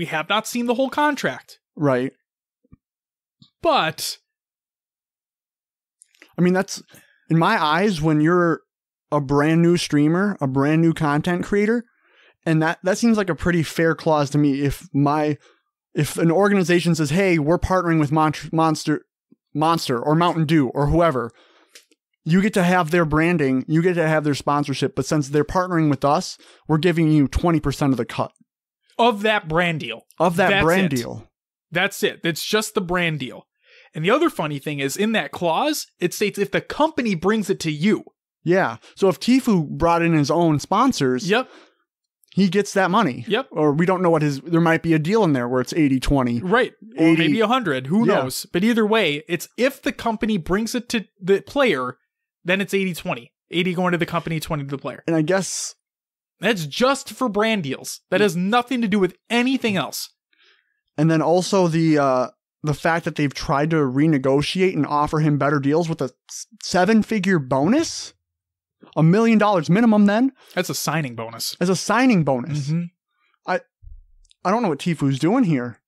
have not seen the whole contract. Right. But... I mean, that's... In my eyes, when you're a brand new streamer, a brand new content creator, and that seems like a pretty fair clause to me. If an organization says, hey, we're partnering with Monster or Mountain Dew or whoever, you get to have their branding, you get to have their sponsorship, but since they're partnering with us, we're giving you 20% of the cut. Of that brand deal. Deal. That's it. It's just the brand deal. And the other funny thing is, in that clause, it states if the company brings it to you. Yeah. So if Tfu brought in his own sponsors, yep, he gets that money. Yep. Or we don't know what there might be a deal in there where it's 80-20. Right. 80, or maybe 100. Who knows? But either way, it's if the company brings it to the player, then it's 80-20. 80 going to the company, 20 to the player. And I guess... That's just for brand deals. That has nothing to do with anything else. And then also the fact that they've tried to renegotiate and offer him better deals with a 7-figure bonus? $1 million minimum then? That's a signing bonus. As a signing bonus. Mm-hmm. I don't know what Tfu's doing here.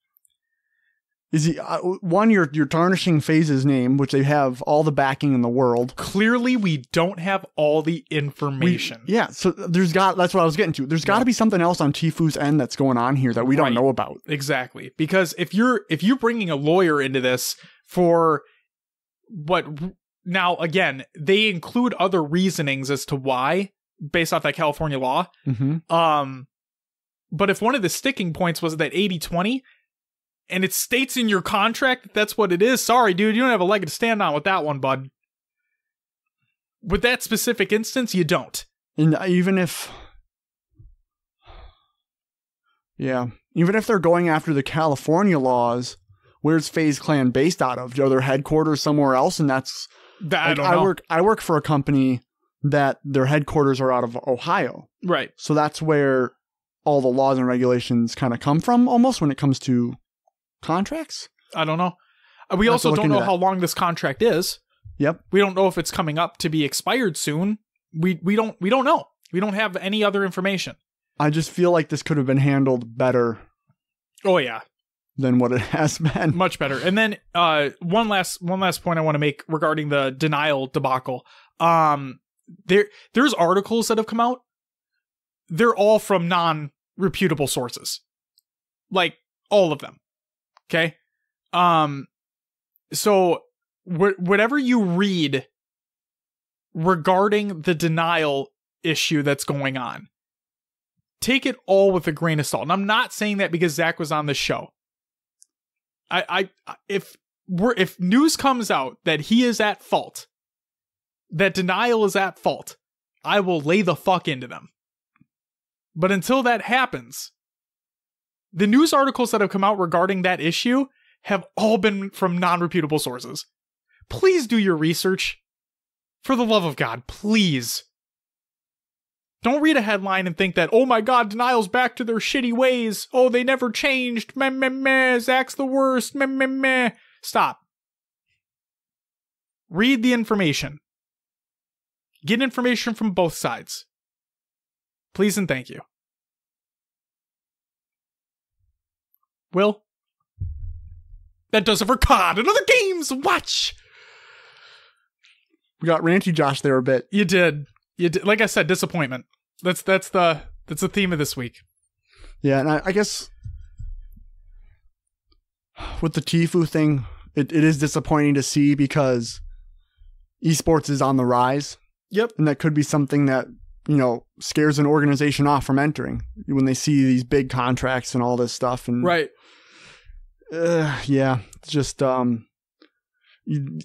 Is he one? You're tarnishing FaZe's name, which they have all the backing in the world. Clearly, we don't have all the information. So that's what I was getting to. There's got to be something else on Tfu's end that's going on here that we don't know about. Exactly, because if you're bringing a lawyer into this for what now again, they include other reasonings as to why based off that California law. Mm-hmm. But if one of the sticking points was that 80-20, and it states in your contract that that's what it is, sorry, dude, you don't have a leg to stand on with that one, bud. With that specific instance, you don't. And even if they're going after the California laws, where's FaZe Clan based out of? Are their headquarters somewhere else? And that's I don't know. I work for a company that their headquarters are out of Ohio. Right. So that's where all the laws and regulations kind of come from, almost, when it comes to contracts. I don't know. We also don't know how long this contract is. Yep. We don't know if it's coming up to be expired soon. We don't know. We don't have any other information. I just feel like this could have been handled better. Oh yeah. Than what it has been. Much better. And then one last point I want to make regarding the denial debacle. There's articles that have come out. They're all from non-reputable sources. Like all of them. Okay? So whatever you read regarding the denial issue that's going on, take it all with a grain of salt. And I'm not saying that because Zach was on the show. If news comes out that he is at fault, that denial is at fault, I will lay the fuck into them. But until that happens, the news articles that have come out regarding that issue have all been from non-reputable sources. Please do your research. For the love of God, please. Don't read a headline and think that, oh my God, denial's back to their shitty ways. Oh, they never changed. Meh, meh, meh. Zach's the worst. Meh, meh, meh. Stop. Read the information. Get information from both sides. Please and thank you. Will? That does it for COD and other games. Watch. We got Ranty Josh there a bit. You did. Like I said, disappointment. That's the theme of this week. Yeah, and I guess with the Tfue thing, it is disappointing to see because esports is on the rise. Yep. And that could be something that, scares an organization off from entering when they see these big contracts and all this stuff. And right. Yeah, it's just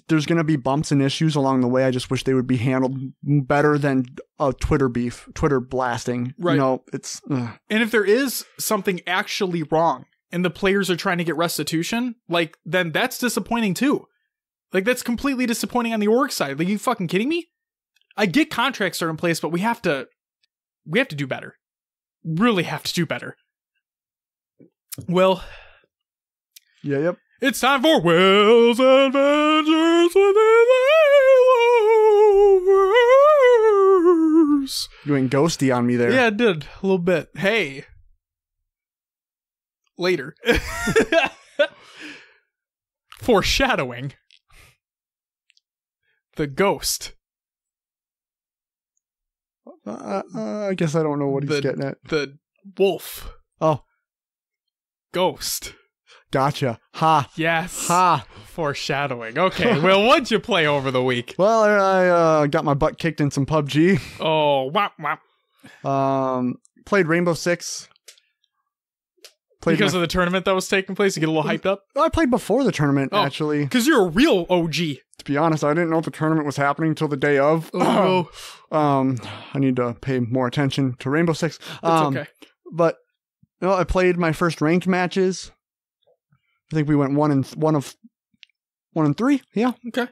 there's going to be bumps and issues along the way. I just wish they would be handled better than a Twitter blasting. Right. It's... And if there is something actually wrong and the players are trying to get restitution, then that's disappointing too. That's completely disappointing on the org side. You fucking kidding me? I get contracts are in place, but we have to do better. Really have to do better. Well... Yeah, yep. It's time for Will's Adventures within the Haloverse. You went ghosty on me there. Yeah, I did. A little bit. Hey. Later. Foreshadowing. The ghost. I guess I don't know what he's getting at. The wolf. Oh. Ghost. Gotcha. Ha. Yes. Ha. Foreshadowing. Okay. Well, what'd you play over the week? Well, I got my butt kicked in some PUBG. Oh, whop, whop. Played Rainbow Six. Because of the tournament that was taking place, you get a little hyped up? I played before the tournament, actually. Because you're a real OG. To be honest, I didn't know the tournament was happening until the day of. Oh. I need to pay more attention to Rainbow Six. It's okay. But I played my first ranked matches. I think we went one and 3. Yeah. Okay.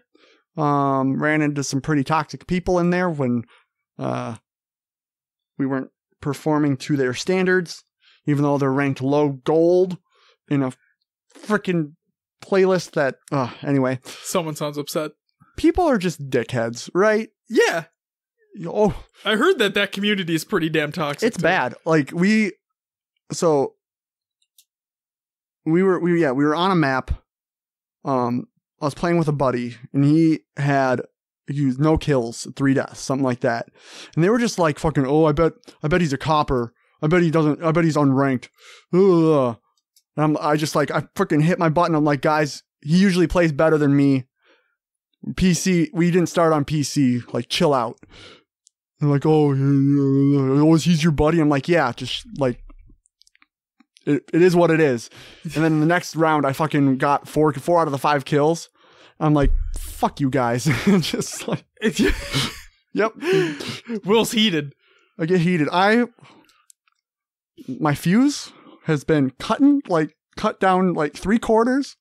Ran into some pretty toxic people in there when we weren't performing to their standards, even though they're ranked low gold in a freaking playlist that, anyway. Someone sounds upset. People are just dickheads, right? Yeah. Oh, I heard that community is pretty damn toxic. It's bad. We were on a map. I was playing with a buddy and he used no kills, 3 deaths, something like that. And they were just like fucking, I bet he's a copper. I bet he's unranked. Ugh. And I freaking hit my button. I'm like, guys, he usually plays better than me. PC, we didn't start on PC. Chill out. They're like, he's your buddy. I'm like, yeah, just it is what it is. And then the next round, I fucking got four out of the 5 kills. I'm like, fuck you guys. Just like, yep. Will's heated. I get heated. My fuse has been cut down like 3/4.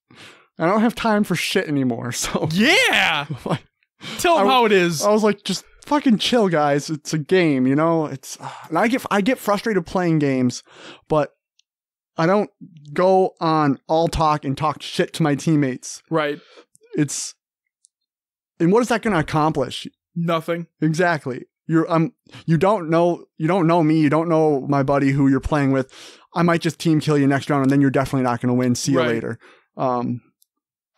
I don't have time for shit anymore. So yeah, tell them how it is. I was like, just fucking chill, guys. It's a game, you know. And I get frustrated playing games, but I don't go on all talk and talk shit to my teammates. Right. And what is that going to accomplish? Nothing. Exactly. You don't know me. You don't know my buddy who you're playing with. I might just team kill you next round, and then you're definitely not going to win. See you later.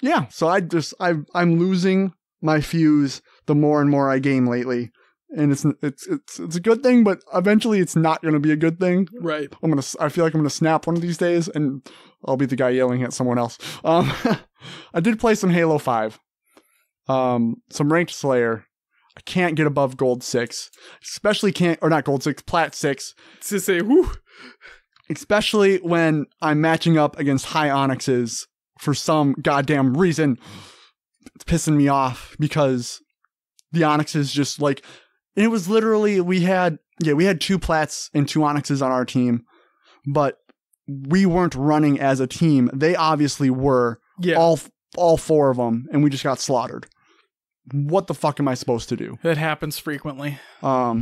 Yeah. So I'm losing my fuse the more and more I game lately, and it's a good thing, but eventually it's not going to be a good thing. Right. I feel like I'm going to snap one of these days, and I'll be the guy yelling at someone else. I did play some Halo 5, some ranked Slayer. I can't get above gold 6, not gold 6, plat 6. To say, whoo. Especially when I'm matching up against high onyxes for some goddamn reason. It's pissing me off because the onyxes just like, it was literally, we had 2 plats and 2 onyxes on our team, but we weren't running as a team. They obviously were. Yeah. All 4 of them, and we just got slaughtered. What the fuck am I supposed to do? That happens frequently. Yeah,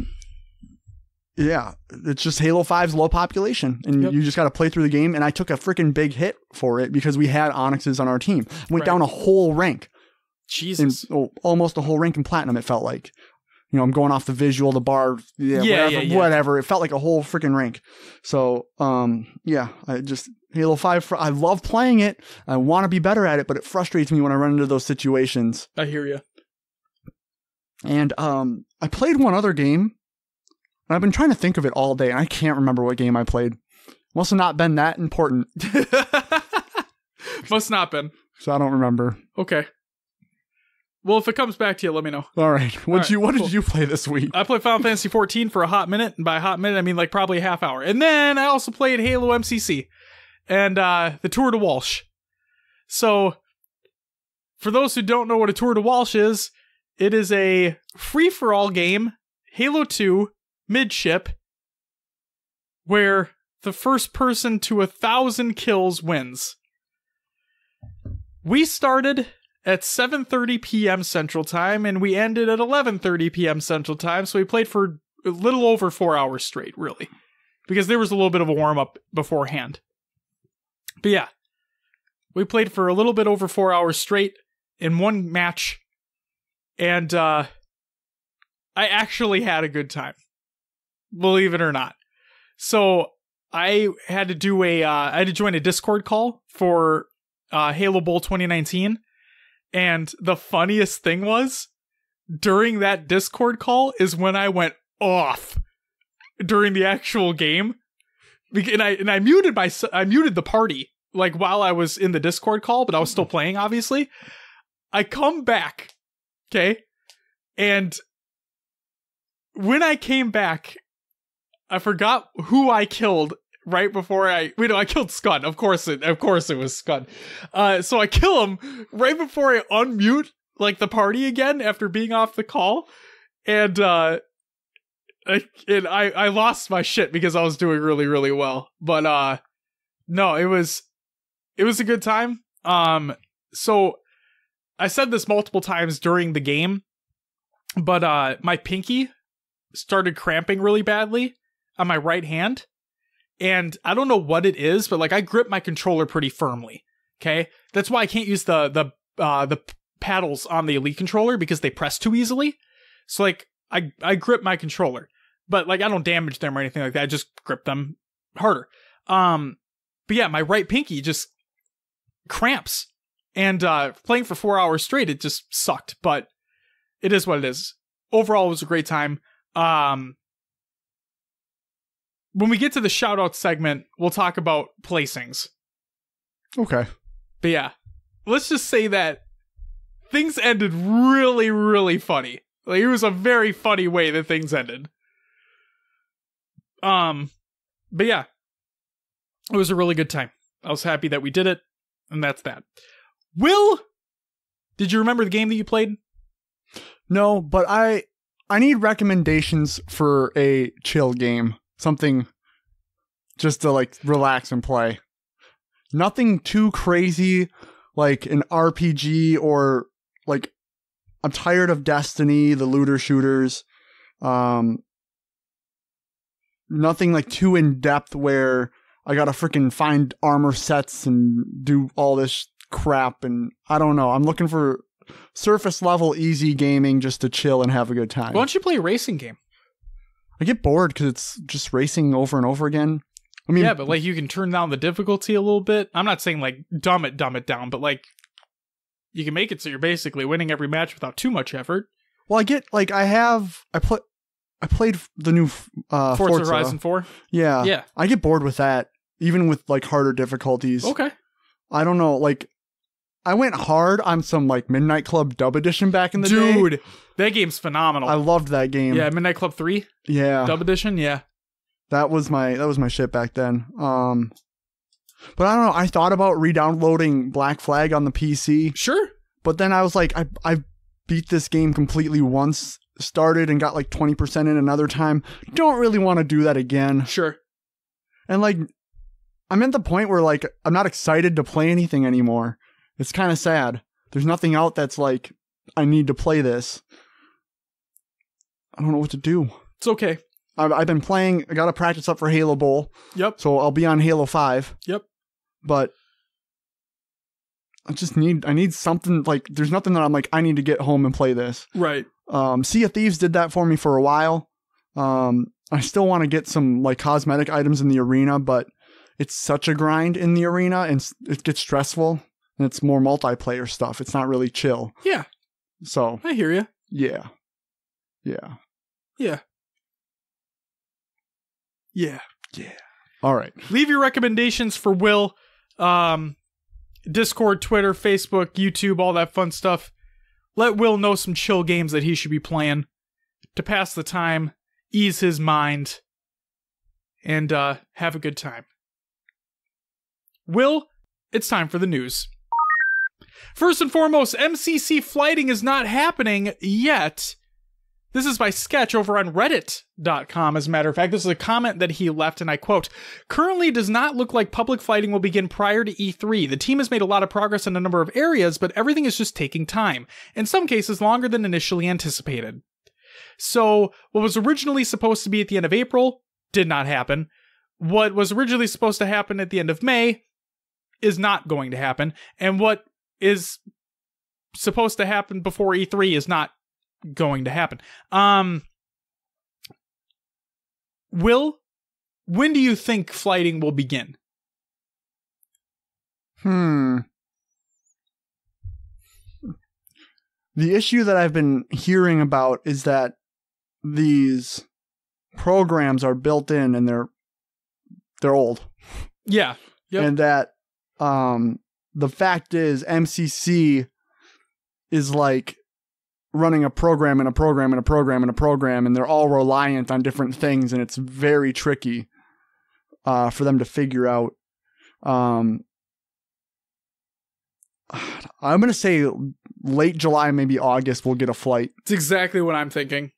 it's just Halo 5's low population, and you just got to play through the game. And I took a freaking big hit for it because we had onyxes on our team. Went down a whole rank. Jesus. Almost a whole rank in platinum, it felt like. You know, I'm going off the visual, the bar, whatever. It felt like a whole freaking rank. So, Halo 5, I love playing it. I want to be better at it, but it frustrates me when I run into those situations. I hear you. And I played one other game, and I've been trying to think of it all day, and I can't remember what game I played. Must have not been that important. Must not been. So I don't remember. Okay. Well, if it comes back to you, let me know. All right. What did you play this week? I played Final Fantasy 14 for a hot minute, and by a hot minute, I mean like probably a half hour. And then I also played Halo MCC and the Tour de Walsh. So, for those who don't know what a Tour de Walsh is, it is a free-for-all game, Halo 2, midship, where the first person to 1,000 kills wins. We started at 7:30 p.m. Central Time, and we ended at 11:30 p.m. Central Time, so we played for a little over 4 hours straight, really. Because there was a little bit of a warm-up beforehand. But yeah, we played for a little bit over 4 hours straight in one match, and I actually had a good time. Believe it or not. So I had to do I had to join a Discord call for Halo Bowl 2019. And the funniest thing was, during that Discord call is when I went off during the actual game. And I muted the party like while I was in the Discord call, but I was still playing, obviously. I come back, okay? And when I came back, I forgot who I killed right before I killed Scud. Of course it was Scud. So I kill him right before I unmute like the party again after being off the call, and I lost my shit because I was doing really, really well. But no, it was a good time. So I said this multiple times during the game, but my pinky started cramping really badly on my right hand. And I don't know what it is, but like I grip my controller pretty firmly. Okay, that's why I can't use the paddles on the Elite controller because they press too easily. So like I grip my controller, but like I don't damage them or anything like that. I just grip them harder. But yeah, my right pinky just cramps, and playing for 4 hours straight, it just sucked. But it is what it is. Overall, it was a great time. When we get to the Shoutouts segment, we'll talk about placings. Okay. But yeah, let's just say that things ended really, really funny. Like, it was a very funny way that things ended. But yeah. It was a really good time. I was happy that we did it, and that's that. Will, did you remember the game that you played? No, but I need recommendations for a chill game. Something just to like relax and play. Nothing too crazy like an RPG or like I'm tired of Destiny, the looter shooters. Nothing like too in depth where I gotta freaking find armor sets and do all this crap, and I don't know. I'm looking for surface level easy gaming just to chill and have a good time. Why don't you play a racing game? I get bored because it's just racing over and over again. I mean, yeah, but like you can turn down the difficulty a little bit. I'm not saying like dumb it down, but like you can make it so you're basically winning every match without too much effort. Well, I get like I played the new Forza Horizon 4. Yeah. I get bored with that, even with like harder difficulties. Okay. I don't know, like I went hard on some like Midnight Club Dub Edition back in the day. Dude, that game's phenomenal. I loved that game. Yeah, Midnight Club 3. Yeah. Dub Edition, yeah. That was my shit back then. But I don't know, I thought about re-downloading Black Flag on the PC. Sure. But then I was like, I beat this game completely once, started and got like 20% in another time. Don't really want to do that again. Sure. And like, I'm at the point where like, I'm not excited to play anything anymore. It's kind of sad. There's nothing out that's like, I need to play this. I don't know what to do. It's okay. I've been playing, I got to practice up for Halo Bowl. Yep. So I'll be on Halo 5. Yep. But I need something like, there's nothing that I'm like, I need to get home and play this. Right. Sea of Thieves did that for me for a while. I still want to get some like cosmetic items in the arena, but it's such a grind in the arena and it gets stressful and it's more multiplayer stuff. It's not really chill. Yeah. So I hear you. Yeah. Yeah. All right. Leave your recommendations for Will. Discord, Twitter, Facebook, YouTube, all that fun stuff. Let Will know some chill games that he should be playing to pass the time, ease his mind, and have a good time. Will, it's time for the news. First and foremost, MCC flighting is not happening yet. This is by Sketch over on Reddit.com, as a matter of fact. This is a comment that he left, and I quote, "Currently does not look like public flighting will begin prior to E3. The team has made a lot of progress in a number of areas, but everything is just taking time. In some cases, longer than initially anticipated." So, what was originally supposed to be at the end of April did not happen. What was originally supposed to happen at the end of May is not going to happen. And what is supposed to happen before E3 is not going to happen. Will, when do you think flighting will begin? The issue that I've been hearing about is that these programs are built in and they're old. Yeah. Yep. And that the fact is MCC is like running a program and a program and a program and a program, and they're all reliant on different things, and it's very tricky for them to figure out. I'm going to say late July, maybe August, we'll get a flight. It's exactly what I'm thinking.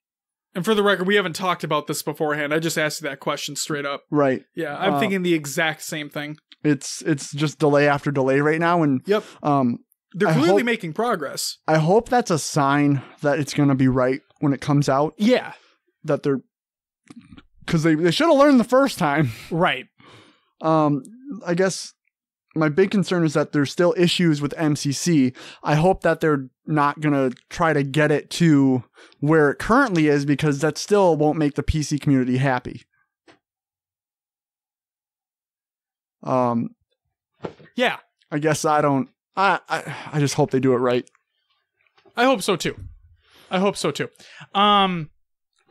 And for the record, we haven't talked about this beforehand. I just asked you that question straight up. Right. Yeah, I'm thinking the exact same thing. It's just delay after delay right now, and yep. They're clearly making progress. I hope that's a sign that it's going to be right when it comes out. Yeah. That because they should have learned the first time. Right. I guess my big concern is that there's still issues with MCC. I hope that they're not going to try to get it to where it currently is, because that still won't make the PC community happy. Yeah. I guess I just hope they do it right. I hope so too. But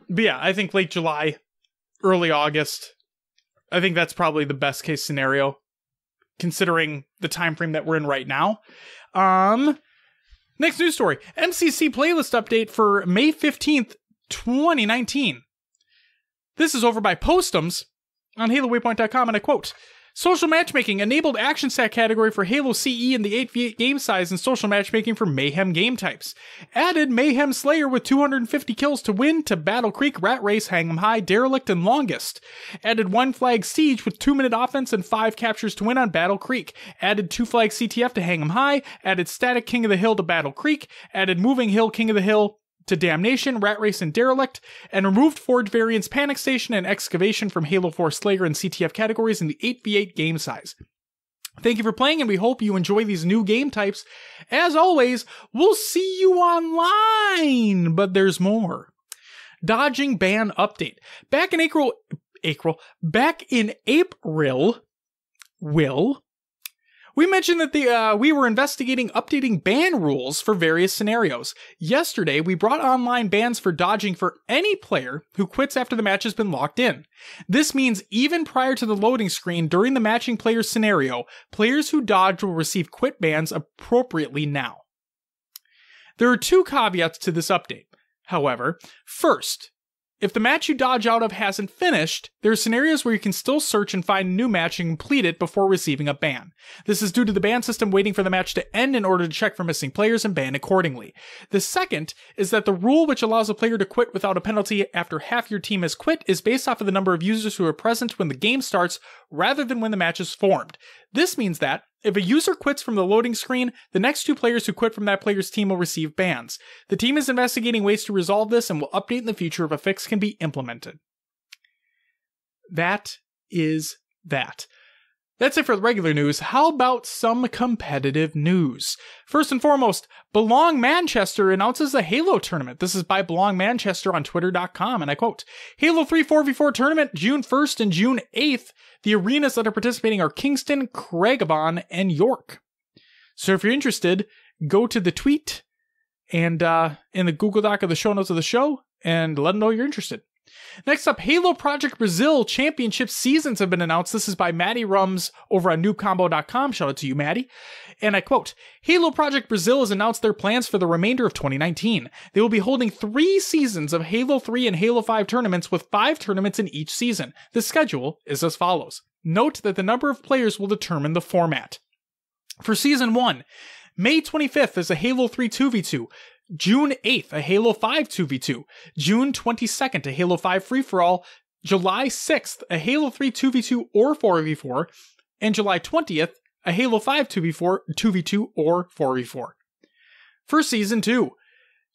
yeah, I think late July, early August. I think that's probably the best case scenario, considering the time frame that we're in right now. Next news story. MCC playlist update for May 15th, 2019. This is over by Postums on HaloWaypoint.com, and I quote, Social matchmaking enabled action stat category for Halo CE in the 8v8 game size and social matchmaking for Mayhem game types. Added Mayhem Slayer with 250 kills to win to Battle Creek, Rat Race, Hang 'em High, Derelict, and Longest. Added 1 flag Siege with 2-minute offense and 5 captures to win on Battle Creek. Added 2 flag CTF to Hang 'em High. Added Static King of the Hill to Battle Creek. Added Moving Hill King of the Hill to Damnation, Rat Race, and Derelict, and removed Forge variants Panic Station and Excavation from Halo 4 Slayer and CTF categories in the 8v8 game size. Thank you for playing, and we hope you enjoy these new game types. As always, we'll see you online, but there's more. Dodging ban update. Back in April, we mentioned that we were investigating updating ban rules for various scenarios. Yesterday, we brought online bans for dodging for any player who quits after the match has been locked in. This means even prior to the loading screen during the matching player scenario, players who dodge will receive quit bans appropriately now. There are 2 caveats to this update. However, first, if the match you dodge out of hasn't finished, there are scenarios where you can still search and find a new match and complete it before receiving a ban. This is due to the ban system waiting for the match to end in order to check for missing players and ban accordingly. The second is that the rule which allows a player to quit without a penalty after half your team has quit is based off of the number of users who are present when the game starts rather than when the match is formed. This means that if a user quits from the loading screen, the next 2 players who quit from that player's team will receive bans. The team is investigating ways to resolve this and will update in the future if a fix can be implemented. That is that. That's it for the regular news. How about some competitive news? First and foremost, Belong Manchester announces a Halo tournament. This is by Belong Manchester on Twitter.com, and I quote, Halo 3 4v4 tournament June 1st and June 8th. The arenas that are participating are Kingston, Craigavon, and York. So if you're interested, go to the tweet and in the Google Doc of the show notes of the show and let them know you're interested. Next up, Halo Project Brazil Championship seasons have been announced. This is by Maddie Rums over on noobcombo.com. Shout out to you, Maddie. And I quote, Halo Project Brazil has announced their plans for the remainder of 2019. They will be holding 3 seasons of Halo 3 and Halo 5 tournaments with 5 tournaments in each season. The schedule is as follows. Note that the number of players will determine the format. For Season 1, May 25th is a Halo 3 2v2. June 8th, a Halo 5 2v2. June 22nd, a Halo 5 free-for-all. July 6th, a Halo 3 2v2 or 4v4. And July 20th, a Halo 5 2v2 or 4v4. For Season 2,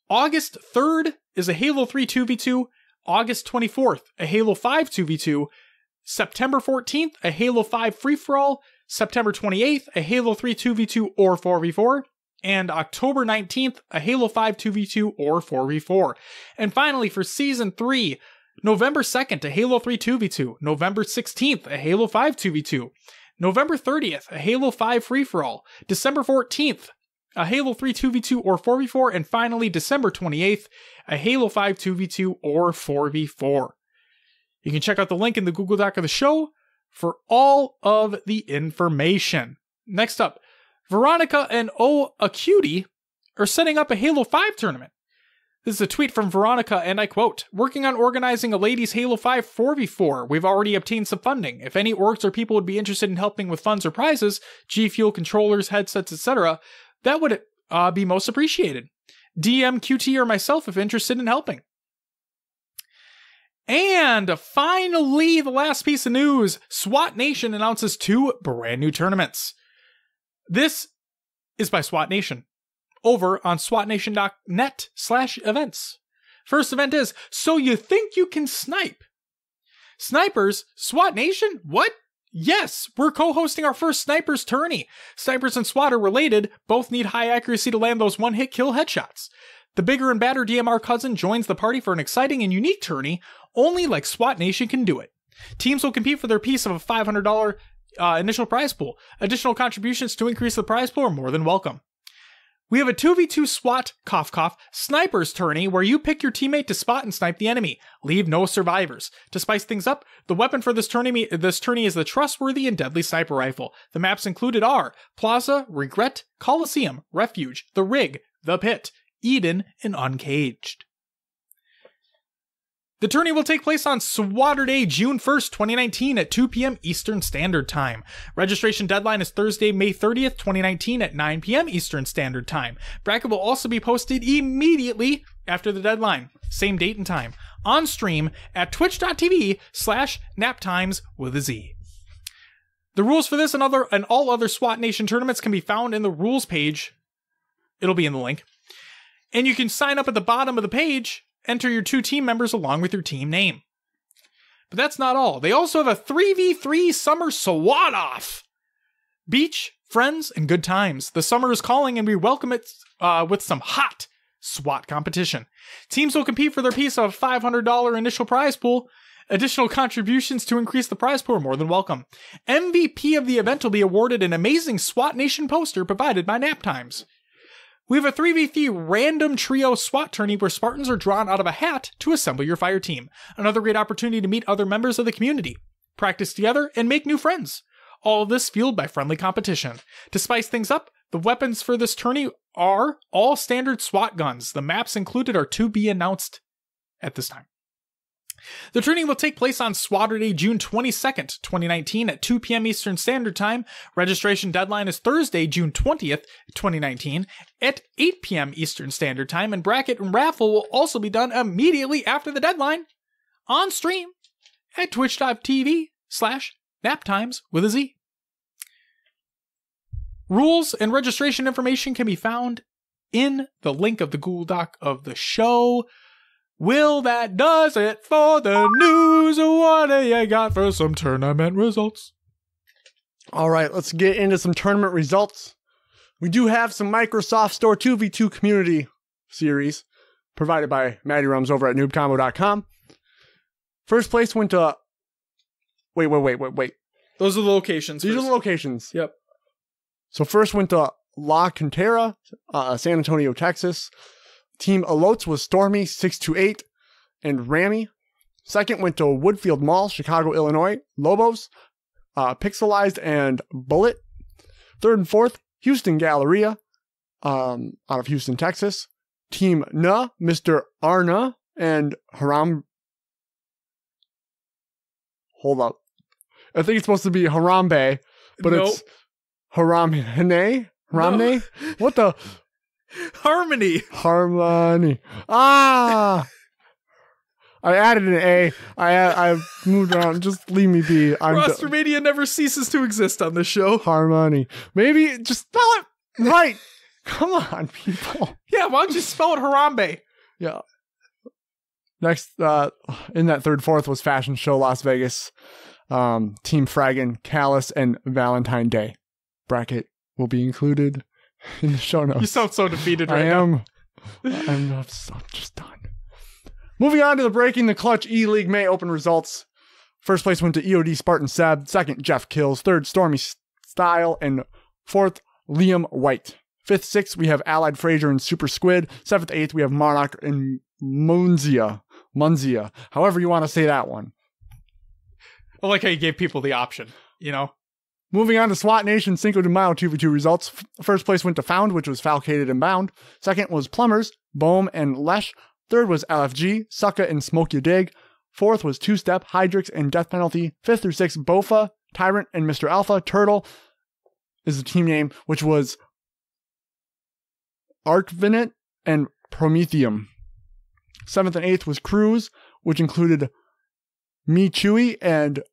August 3rd is a Halo 3 2v2. August 24th, a Halo 5 2v2. September 14th, a Halo 5 free-for-all. September 28th, a Halo 3 2v2 or 4v4. And October 19th, a Halo 5 2v2 or 4v4. And finally, for Season 3, November 2nd, a Halo 3 2v2. November 16th, a Halo 5 2v2. November 30th, a Halo 5 free-for-all. December 14th, a Halo 3 2v2 or 4v4. And finally, December 28th, a Halo 5 2v2 or 4v4. You can check out the link in the Google Doc of the show for all of the information. Next up, Veronica and O Acuity are setting up a Halo 5 tournament. This is a tweet from Veronica, and I quote, working on organizing a ladies Halo 5 4v4. We've already obtained some funding. If any orgs or people would be interested in helping with funds or prizes, G Fuel controllers, headsets, etc., that would be most appreciated. DM, QT, or myself if interested in helping. And finally, the last piece of news, SWAT Nation announces 2 brand new tournaments. This is by SWAT Nation over on swatnation.net/events. First event is, so you think you can snipe? Snipers, SWAT Nation? What? Yes, we're co-hosting our first Snipers tourney. Snipers and SWAT are related, both need high accuracy to land those one-hit kill headshots. The bigger and badder DMR cousin joins the party for an exciting and unique tourney, only like SWAT Nation can do it. Teams will compete for their piece of a $500 initial prize pool. Additional contributions to increase the prize pool are more than welcome. We have a 2v2 SWAT, snipers tourney where you pick your teammate to spot and snipe the enemy. Leave no survivors. To spice things up, the weapon for this tourney is the trustworthy and deadly sniper rifle. The maps included are Plaza, Regret, Coliseum, Refuge, The Rig, The Pit, Eden, and Uncaged. The tourney will take place on Saturday, June 1st, 2019 at 2 p.m. Eastern Standard Time. Registration deadline is Thursday, May 30th, 2019 at 9 p.m. Eastern Standard Time. Bracket will also be posted immediately after the deadline, same date and time, on stream at twitch.tv/naptimes with a Z. The rules for this and all other SWAT Nation tournaments can be found in the rules page. It'll be in the link. And you can sign up at the bottom of the page, enter your 2 team members along with your team name. But that's not all. They also have a 3v3 summer SWAT off. Beach, friends, and good times. The summer is calling and we welcome it with some hot SWAT competition. Teams will compete for their piece of $500 initial prize pool. Additional contributions to increase the prize pool are more than welcome. MVP of the event will be awarded an amazing SWAT Nation poster provided by Naptimes. We have a 3v3 random trio SWAT tourney where Spartans are drawn out of a hat to assemble your fire team. Another great opportunity to meet other members of the community, practice together, and make new friends. All of this fueled by friendly competition. To spice things up, the weapons for this tourney are all standard SWAT guns. The maps included are to be announced at this time. The tourney will take place on Saturday, June 22nd, 2019 at 2 p.m. Eastern Standard Time. Registration deadline is Thursday, June 20th, 2019 at 8 p.m. Eastern Standard Time, and bracket and raffle will also be done immediately after the deadline on stream at twitch.tv/naptimes with a Z. Rules and registration information can be found in the link of the Google Doc of the show. Will, that does it for the news. What do you got for some tournament results? All right, let's get into some tournament results. We do have some Microsoft Store 2v2 community series provided by Matty Rums over at noobcombo.com. First place went to... Wait. Those are the locations. These are the locations. Yep. So first went to La Cantera, San Antonio, Texas. Team Elotes was Stormy 628 and Rami. Second went to Woodfield Mall, Chicago, Illinois. Lobos, Pixelized and Bullet. Third and fourth, Houston Galleria, out of Houston, Texas. Team Na, Mr. Arna and Haram. Hold up. I think it's supposed to be Harambe, but nope. It's Haramne? No. What the? Harmony. I added an A. I moved around. Just leave me be. Rostermania never ceases to exist on this show. Harmony. Maybe just spell it right. Come on, people. Yeah, why don't you spell it Harambe? Yeah. Next, in that third, fourth was Fashion Show Las Vegas. Team Fraggin, Callus, and Valentine Day. Bracket will be included in the show notes. You sound so defeated right now. I'm just done. Moving on to the Breaking the Clutch E-League May Open results. First place went to EOD Spartan Seb. Second, Jeff Kills. Third, Stormy Style. And fourth, Liam White. Fifth, sixth, we have Allied Fraser and Super Squid. Seventh, eighth, we have Monarch and Munzia. However you want to say that one. I like how you gave people the option, you know? Moving on to SWAT Nation Cinco de Mayo 2v2 results. First place went to Found, which was Falcated and Bound. Second was Plumbers, Bohm and Lesh. Third was LFG, Sucka and Smoke You Dig. Fourth was Two Step, Hydrix and Death Penalty. Fifth through sixth, Bofa, Tyrant and Mr. Alpha. Turtle is the team name, which was Arcvinit and Prometheum. Seventh and eighth was Cruise, which included Me Chewy and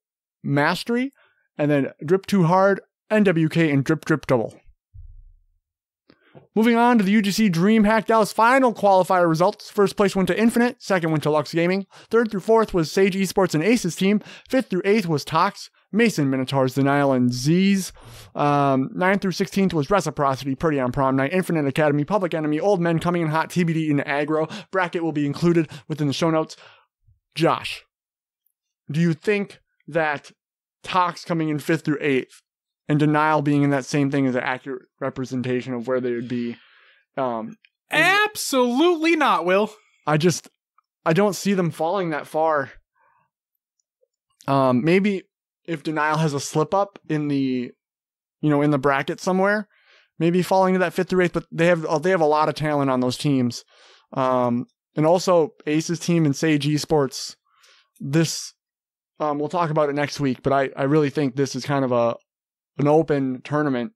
Mastery. And then Drip Too Hard, NWK, and Drip Double. Moving on to the UGC DreamHack Dallas final qualifier results. First place went to Infinite. Second went to Lux Gaming. Third through fourth was Sage Esports and Aces team. Fifth through eighth was Tox, Mason, Minotaurs, Denial, and Z's. 9th through 16th was Reciprocity, Pretty on Prom Night, Infinite Academy, Public Enemy, Old Men, Coming in Hot, TBD, and Aggro. Bracket will be included within the show notes. Josh, do you think that Tox coming in 5th through 8th and Denial being in that same thing is an accurate representation of where they would be? Absolutely not, Will. I don't see them falling that far. Maybe if Denial has a slip up in the bracket somewhere, maybe falling to that 5th through 8th, but they have a lot of talent on those teams. And also Ace's team and Sage Esports this, we'll talk about it next week, but I really think this is kind of an open tournament,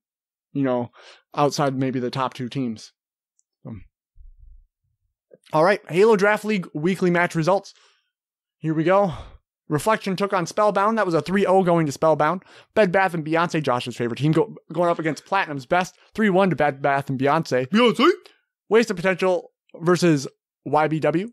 outside maybe the top 2 teams. All right, Halo Draft League weekly match results. Here we go. Reflection took on Spellbound. That was a 3-0 going to Spellbound. Bed Bath and Beyonce, Josh's favorite team, going up against Platinum's best. 3-1 to Bed Bath and Beyonce. Wasted Potential versus YBW.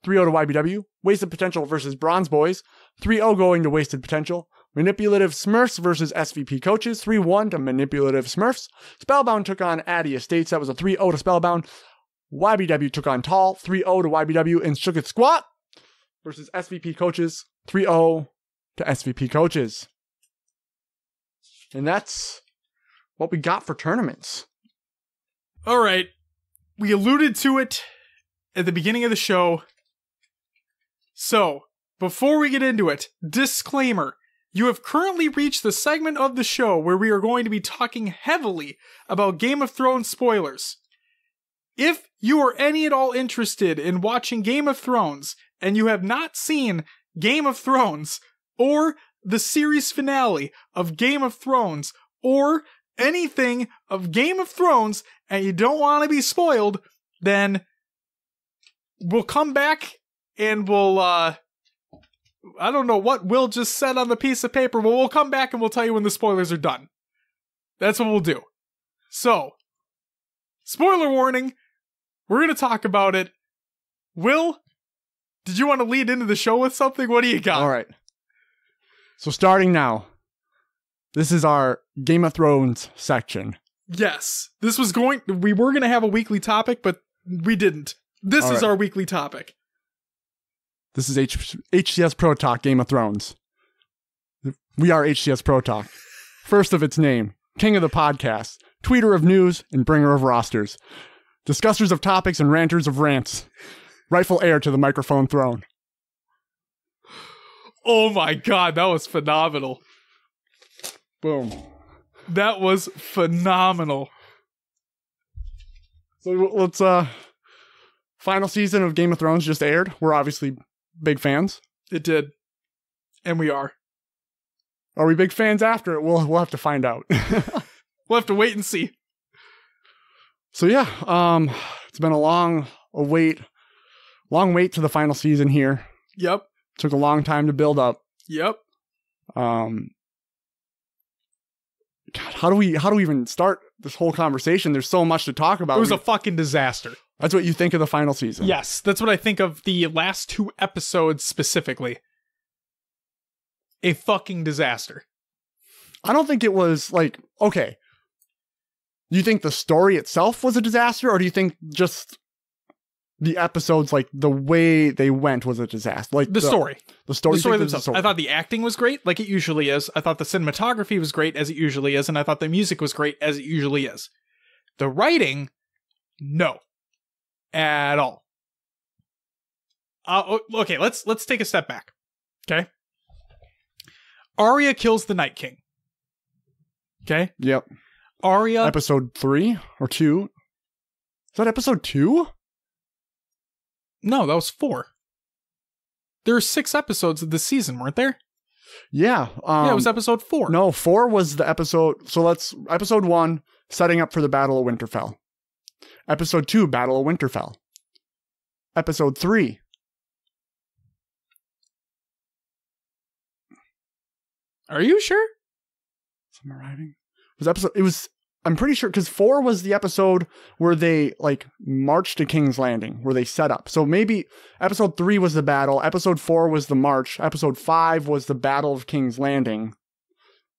3-0 to YBW. Wasted Potential versus Bronze Boys. 3-0 going to Wasted Potential. Manipulative Smurfs versus SVP Coaches. 3-1 to Manipulative Smurfs. Spellbound took on Addy Estates. That was a 3-0 to Spellbound. YBW took on Tall. 3-0 to YBW. And Shook It Squat versus SVP Coaches. 3-0 to SVP Coaches. And that's what we got for tournaments. All right. We alluded to it at the beginning of the show. So, before we get into it, disclaimer. You have currently reached the segment of the show where we are going to be talking heavily about Game of Thrones spoilers. If you are any at all interested in watching Game of Thrones and you have not seen Game of Thrones or the series finale of Game of Thrones or anything of Game of Thrones and you don't want to be spoiled, then we'll come back and we'll, I don't know what Will just said on the piece of paper, but we'll come back and we'll tell you when the spoilers are done. That's what we'll do. So, spoiler warning, we're going to talk about it. Will, did you want to lead into the show with something? What do you got? All right. So starting now, this is our Game of Thrones section. Yes. We were going to have a weekly topic, but we didn't. This is our weekly topic. This is HCS Pro Talk, Game of Thrones. We are HCS Pro Talk. First of its name, king of the podcast, tweeter of news, and bringer of rosters. Discussers of topics and ranters of rants. Rightful heir to the microphone throne. Oh my god, that was phenomenal. Boom. That was phenomenal. So let's, final season of Game of Thrones just aired. We're obviously big fans. It did. And we are. Are we big fans after it? We'll have to find out. We'll have to wait and see. So yeah, it's been a long wait to the final season here. Yep. Took a long time to build up. Yep. God, how do we even start this whole conversation? There's so much to talk about. It was a fucking disaster. That's what you think of the final season. Yes, that's what I think of the last 2 episodes specifically. A fucking disaster. I don't think it was like, okay. Do you think the story itself was a disaster, or do you think just the episodes, like the way they went, was a disaster? Like the story. The story themselves. I thought the acting was great, like it usually is. I thought the cinematography was great, as it usually is, and I thought the music was great, as it usually is. The writing, no. At all. Okay, let's take a step back. Okay? Arya kills the Night King. Okay? Yep. Arya... Episode 3 or 2? Is that episode 2? No, that was 4. There are 6 episodes of this season, weren't there? Yeah. Yeah, it was episode 4. No, 4 was the episode... So episode 1, setting up for the Battle of Winterfell. Episode 2, Battle of Winterfell. Episode 3. Are you sure? I'm arriving. I'm pretty sure, because 4 was the episode where they, like, marched to King's Landing, where they set up. So maybe episode 3 was the battle, episode 4 was the march, episode 5 was the Battle of King's Landing,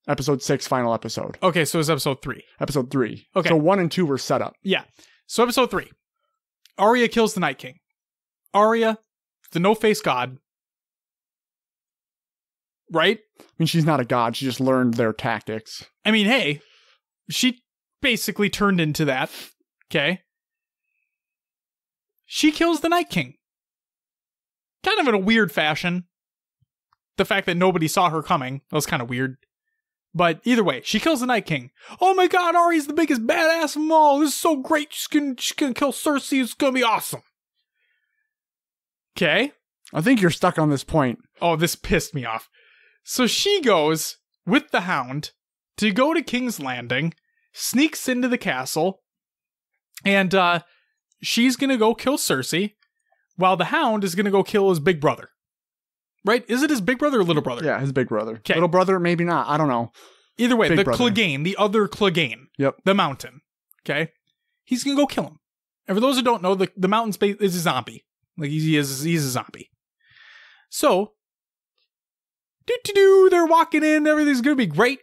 episode 6, final episode. Okay, so it was episode 3. Episode 3. Okay. So 1 and 2 were set up. Yeah. So episode 3. Arya kills the Night King. Arya, the no-face god. Right? I mean, she's not a god. She just learned their tactics. I mean, hey, she basically turned into that. Okay? She kills the Night King. Kind of in a weird fashion. The fact that nobody saw her coming, that was kind of weird. But either way, she kills the Night King. Oh my god, Arya's the biggest badass of them all. This is so great. She's gonna kill Cersei. It's gonna be awesome. Okay? I think you're stuck on this point. Oh, this pissed me off. So she goes with the Hound to go to King's Landing, sneaks into the castle, and she's going to go kill Cersei, while the Hound is going to go kill his big brother. Right? Is it his big brother or little brother? Yeah, his big brother. 'Kay. Little brother, maybe not. I don't know. Either way, Big the brother. Clegane, the other Clegane. Yep. The Mountain. Okay? He's going to go kill him. And for those who don't know, the Mountain is a zombie. Like, he's a zombie. So, they're walking in, everything's going to be great.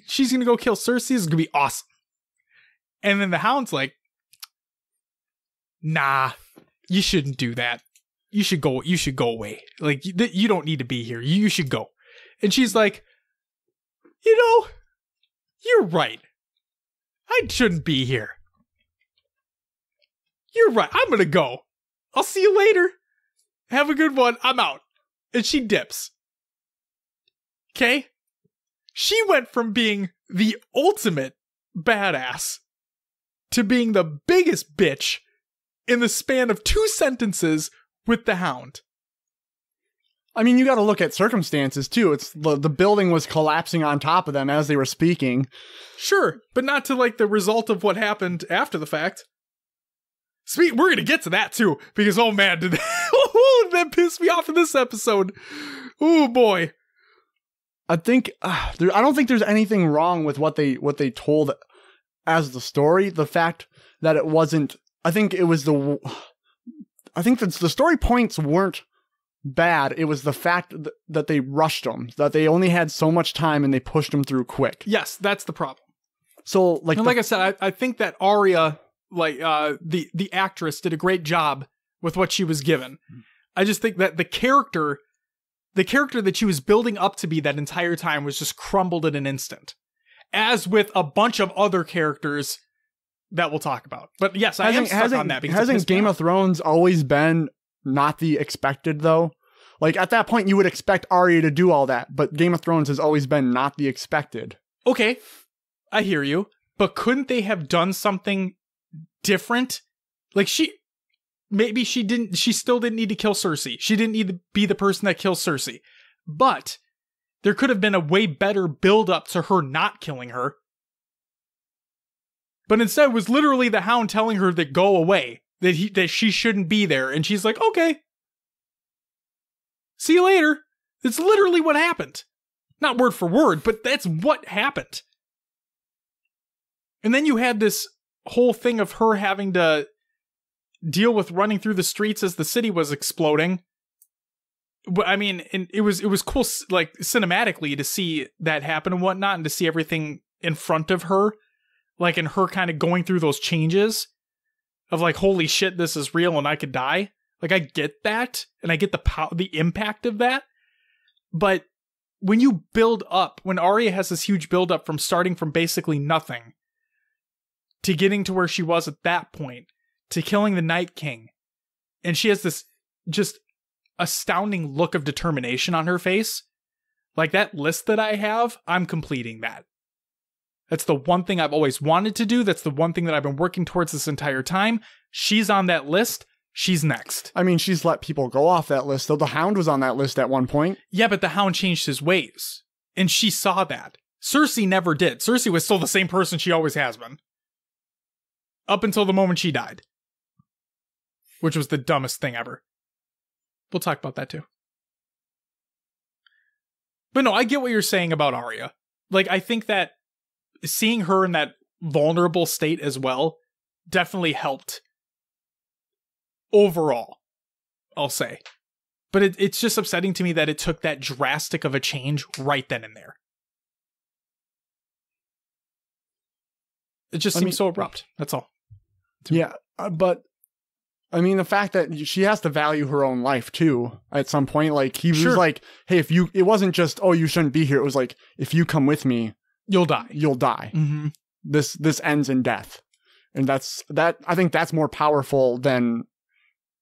She's going to go kill Cersei, it's going to be awesome. And then the Hound's like, nah, you shouldn't do that. You should go away. Like, you don't need to be here. You should go. And she's like, you're right. I shouldn't be here. You're right. I'm going to go. I'll see you later. Have a good one. I'm out. And she dips. Okay? She went from being the ultimate badass to being the biggest bitch in the span of 2 sentences with the Hound. I mean, you got to look at circumstances too. It's the building was collapsing on top of them as they were speaking. Sure, but not to like the result of what happened after the fact. We're going to get to that too, because oh man, did that piss me off in this episode. Oh boy. I think I don't think there's anything wrong with what they told as the story. The fact that it wasn't, I think the story points weren't bad. It was the fact that they rushed them, that they only had so much time and they pushed them through quick. Yes, that's the problem. So like I said, I think that Arya, the actress, did a great job with what she was given. I just think that the character that she was building up to be that entire time was just crumbled in an instant. As with a bunch of other characters that we'll talk about. But yes, I am stuck on that. Because hasn't Game of Thrones always been not the expected, though? Like, at that point, you would expect Arya to do all that, but Game of Thrones has always been not the expected. Okay, I hear you. But couldn't they have done something different? Like, she still didn't need to kill Cersei. She didn't need to be the person that kills Cersei. But there could have been a way better build-up to her not killing her. But instead, it was literally the Hound telling her to go away. That she shouldn't be there. And she's like, okay. See you later. It's literally what happened. Not word for word, but that's what happened. And then you had this whole thing of her having to deal with running through the streets as the city was exploding. I mean, and it was cool, like, cinematically to see that happen and whatnot, and to see everything in front of her, like, and her kind of going through those changes of like, holy shit, this is real and I could die. Like, I get that, and I get the impact of that. But when you build up, when Arya has this huge build up from starting from basically nothing to getting to where she was at that point, to killing the Night King, and she has this just astounding look of determination on her face, like that list that I have, I'm completing that. That's the one thing I've always wanted to do. That's the one thing that I've been working towards this entire time. She's on that list. She's next. I mean, she's let people go off that list, though. The Hound was on that list at one point. Yeah, but the Hound changed his ways. And she saw that. Cersei never did. Cersei was still the same person she always has been. Up until the moment she died. Which was the dumbest thing ever. We'll talk about that too. But no, I get what you're saying about Arya. Like, I think that seeing her in that vulnerable state as well definitely helped overall, I'll say. But it's just upsetting to me that it took that drastic of a change right then and there. It just seems so abrupt. That's all. Yeah, but I mean, the fact that she has to value her own life too at some point. Like, he was like, hey, it wasn't just, oh, you shouldn't be here. It was like, if you come with me, you'll die. Mm-hmm. This ends in death. And I think that's more powerful than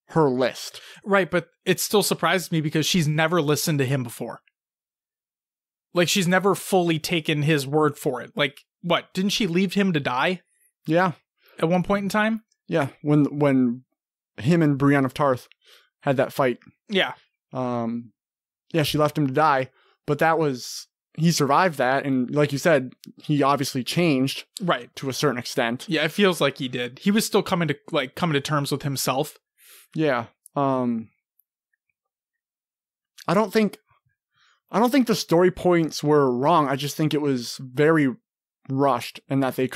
her list. Right, but it still surprises me because she's never listened to him before. Like, she's never fully taken his word for it. Like, what? Didn't she leave him to die? Yeah. At one point in time? Yeah, when him and Brienne of Tarth had that fight. Yeah. Yeah, she left him to die, but he survived that, and like you said, he obviously changed, right, to a certain extent. Yeah, it feels like he did. He was still coming to terms with himself. Yeah. I don't think the story points were wrong. I just think it was very rushed, and that they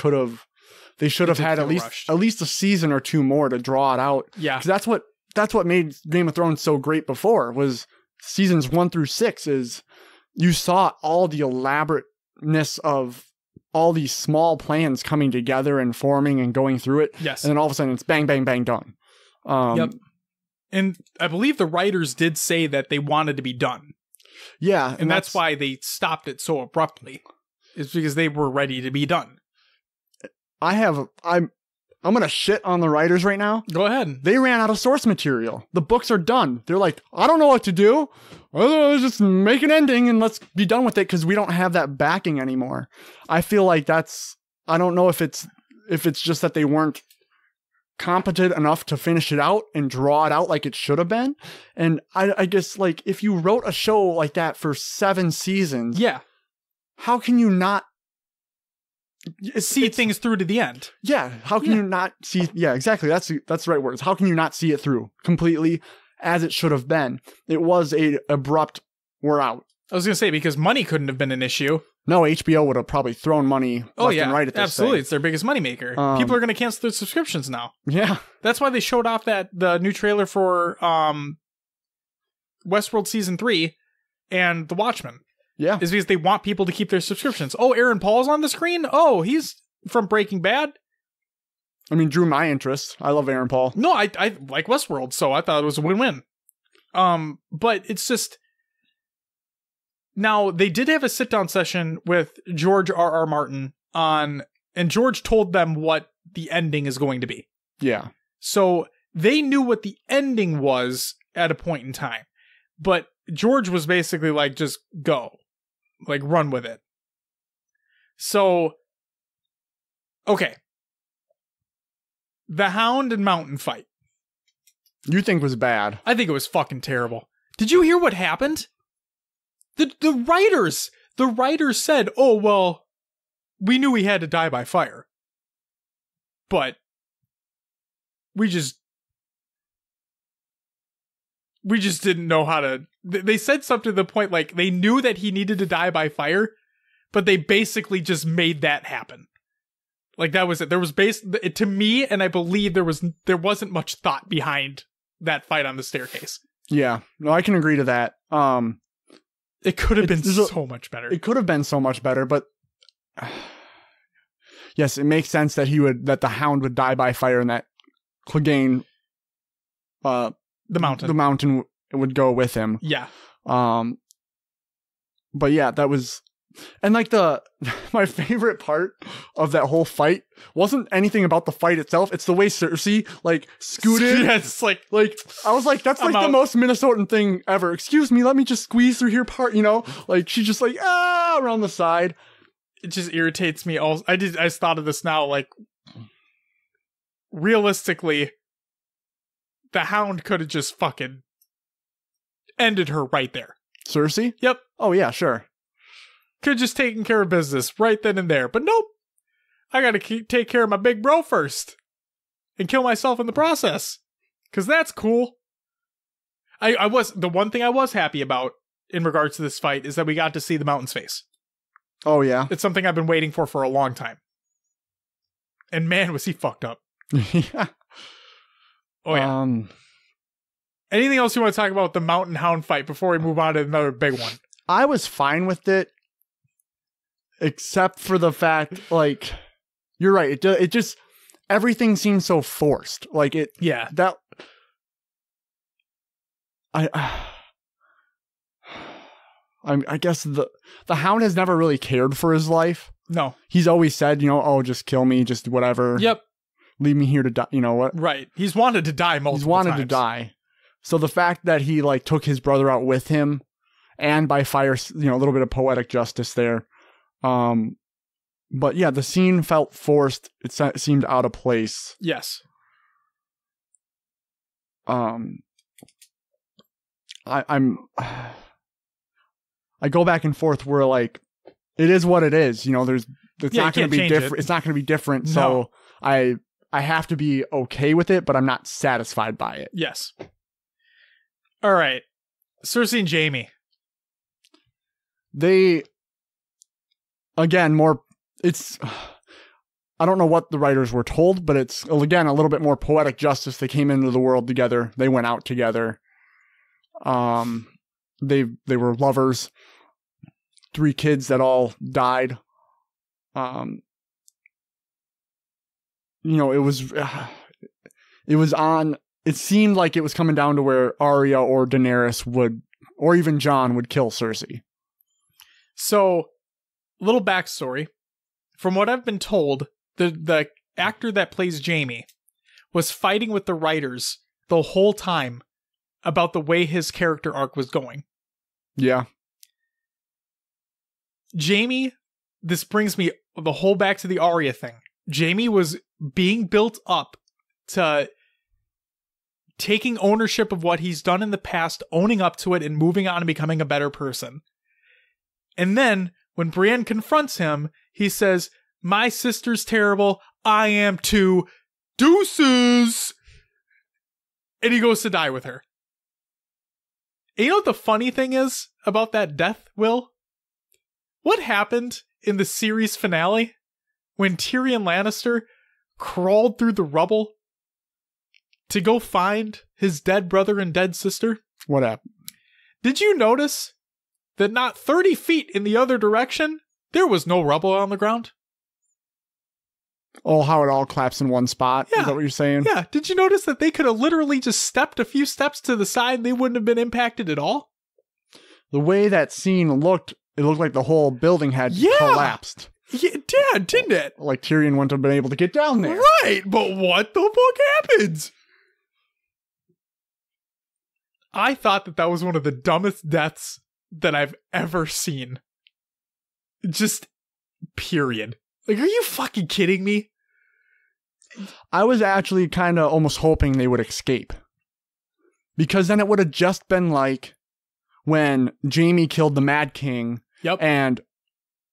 should have had at least a season or two more to draw it out. Yeah, because that's what made Game of Thrones so great before, was seasons 1 through 6 is you saw all the elaborateness of all these small plans coming together and forming and going through it. Yes. And then all of a sudden it's bang, bang, bang, done. Yep. And I believe the writers did say that they wanted to be done. Yeah. And that's why they stopped it so abruptly. It's because they were ready to be done. I'm going to shit on the writers right now. Go ahead. They ran out of source material. The books are done. They're like, I don't know what to do. Let's just make an ending and let's be done with it, because we don't have that backing anymore. I feel like I don't know if it's just that they weren't competent enough to finish it out and draw it out like it should have been. And I guess, like, if you wrote a show like that for 7 seasons, yeah, how can you not see things through to the end? Yeah. How can you not see? Yeah, exactly. That's the right words. How can you not see it through completely as it should have been? It was a abrupt, we're out. I was going to say, because money couldn't have been an issue. No, HBO would have probably thrown money left and right at this absolutely. thing. It's their biggest moneymaker. People are going to cancel their subscriptions now. Yeah. That's why they showed off the new trailer for Westworld Season 3 and The Watchmen. Yeah. Is because they want people to keep their subscriptions. Oh, Aaron Paul's on the screen? Oh, he's from Breaking Bad? I mean, drew my interest. I love Aaron Paul. No, I like Westworld, so I thought it was a win-win. But it's just... Now, they did have a sit-down session with George R.R. Martin and George told them what the ending is going to be. Yeah. So they knew what the ending was at a point in time. But George was basically like, just go. Like, run with it. So, okay. The Hound and Mountain fight. You think was bad. I think it was fucking terrible. Did you hear what happened? The writers said, oh, well, we knew he had to die by fire. But we just didn't know how to... They said something to the point, like, they knew that he needed to die by fire, but they basically just made that happen. Like, that was it. There was to me, and I believe there wasn't much thought behind that fight on the staircase. Yeah. No, I can agree to that. It could have been so much better. It could have been so much better, but yes, it makes sense that the Hound would die by fire and that Clegane, the mountain would go with him. Yeah. But yeah, that was, and like my favorite part of that whole fight wasn't anything about the fight itself. It's the way Cersei like scooted. Yeah, it's like I was like, that's like the most Minnesotan thing ever. Excuse me, let me just squeeze through here part, like she's just like, around the side. It just irritates me. I just thought of this now, like, realistically, the Hound could have just fucking ended her right there. Cersei? Yep. Oh yeah, sure. Could have just taken care of business right then and there. But nope. I gotta take care of my big bro first. And kill myself in the process. Because that's cool. The one thing I was happy about in regards to this fight is that we got to see the Mountain's face. Oh yeah. It's something I've been waiting for a long time. And man, was he fucked up. Yeah. Oh yeah. Anything else you want to talk about the Mountain Hound fight before we move on to another big one? I was fine with it. Except for the fact, like, you're right. It just, everything seems so forced. Like it. Yeah. That. I guess the Hound has never really cared for his life. No. He's always said, oh, just kill me, just whatever. Yep. Leave me here to die. You know what? Right. He's wanted to die multiple times. He's wanted to die. So the fact that he like took his brother out with him, and by fire, a little bit of poetic justice there. But yeah, the scene felt forced. It seemed out of place. Yes. I go back and forth where like it is what it is. You know, it's not going to be different. It's not going to be different. No. So I have to be okay with it, but I'm not satisfied by it. Yes. All right. Cersei and Jaime. They, again, I don't know what the writers were told, but it's, again, a little bit more poetic justice. They came into the world together. They went out together. They were lovers. 3 kids that all died. You know, it seemed like it was coming down to where Arya or Daenerys or even Jon would kill Cersei. So, little backstory. From what I've been told, the actor that plays Jaime was fighting with the writers the whole time about the way his character arc was going. Yeah. Jaime, this brings me the whole back to the Arya thing. Jaime was being built up to taking ownership of what he's done in the past, owning up to it, and moving on and becoming a better person. And then, when Brienne confronts him, he says, "My sister's terrible. I am too. Deuces!" And he goes to die with her. And you know what the funny thing is about that death, Will? What happened in the series finale when Tyrion Lannister crawled through the rubble to go find his dead brother and dead sister? What happened? Did you notice that not 30 feet in the other direction, there was no rubble on the ground? Oh, how it all collapsed in one spot? Yeah. Is that what you're saying? Yeah. Did you notice that they could have literally just stepped a few steps to the side and they wouldn't have been impacted at all? The way that scene looked, it looked like the whole building had collapsed. Yeah, it did, didn't it? Like Tyrion wouldn't have been able to get down there. Right, but what the fuck happened? I thought that was one of the dumbest deaths that I've ever seen. Just, period. Like, are you fucking kidding me? I was actually kind of almost hoping they would escape. Because then it would have just been like when Jaime killed the Mad King and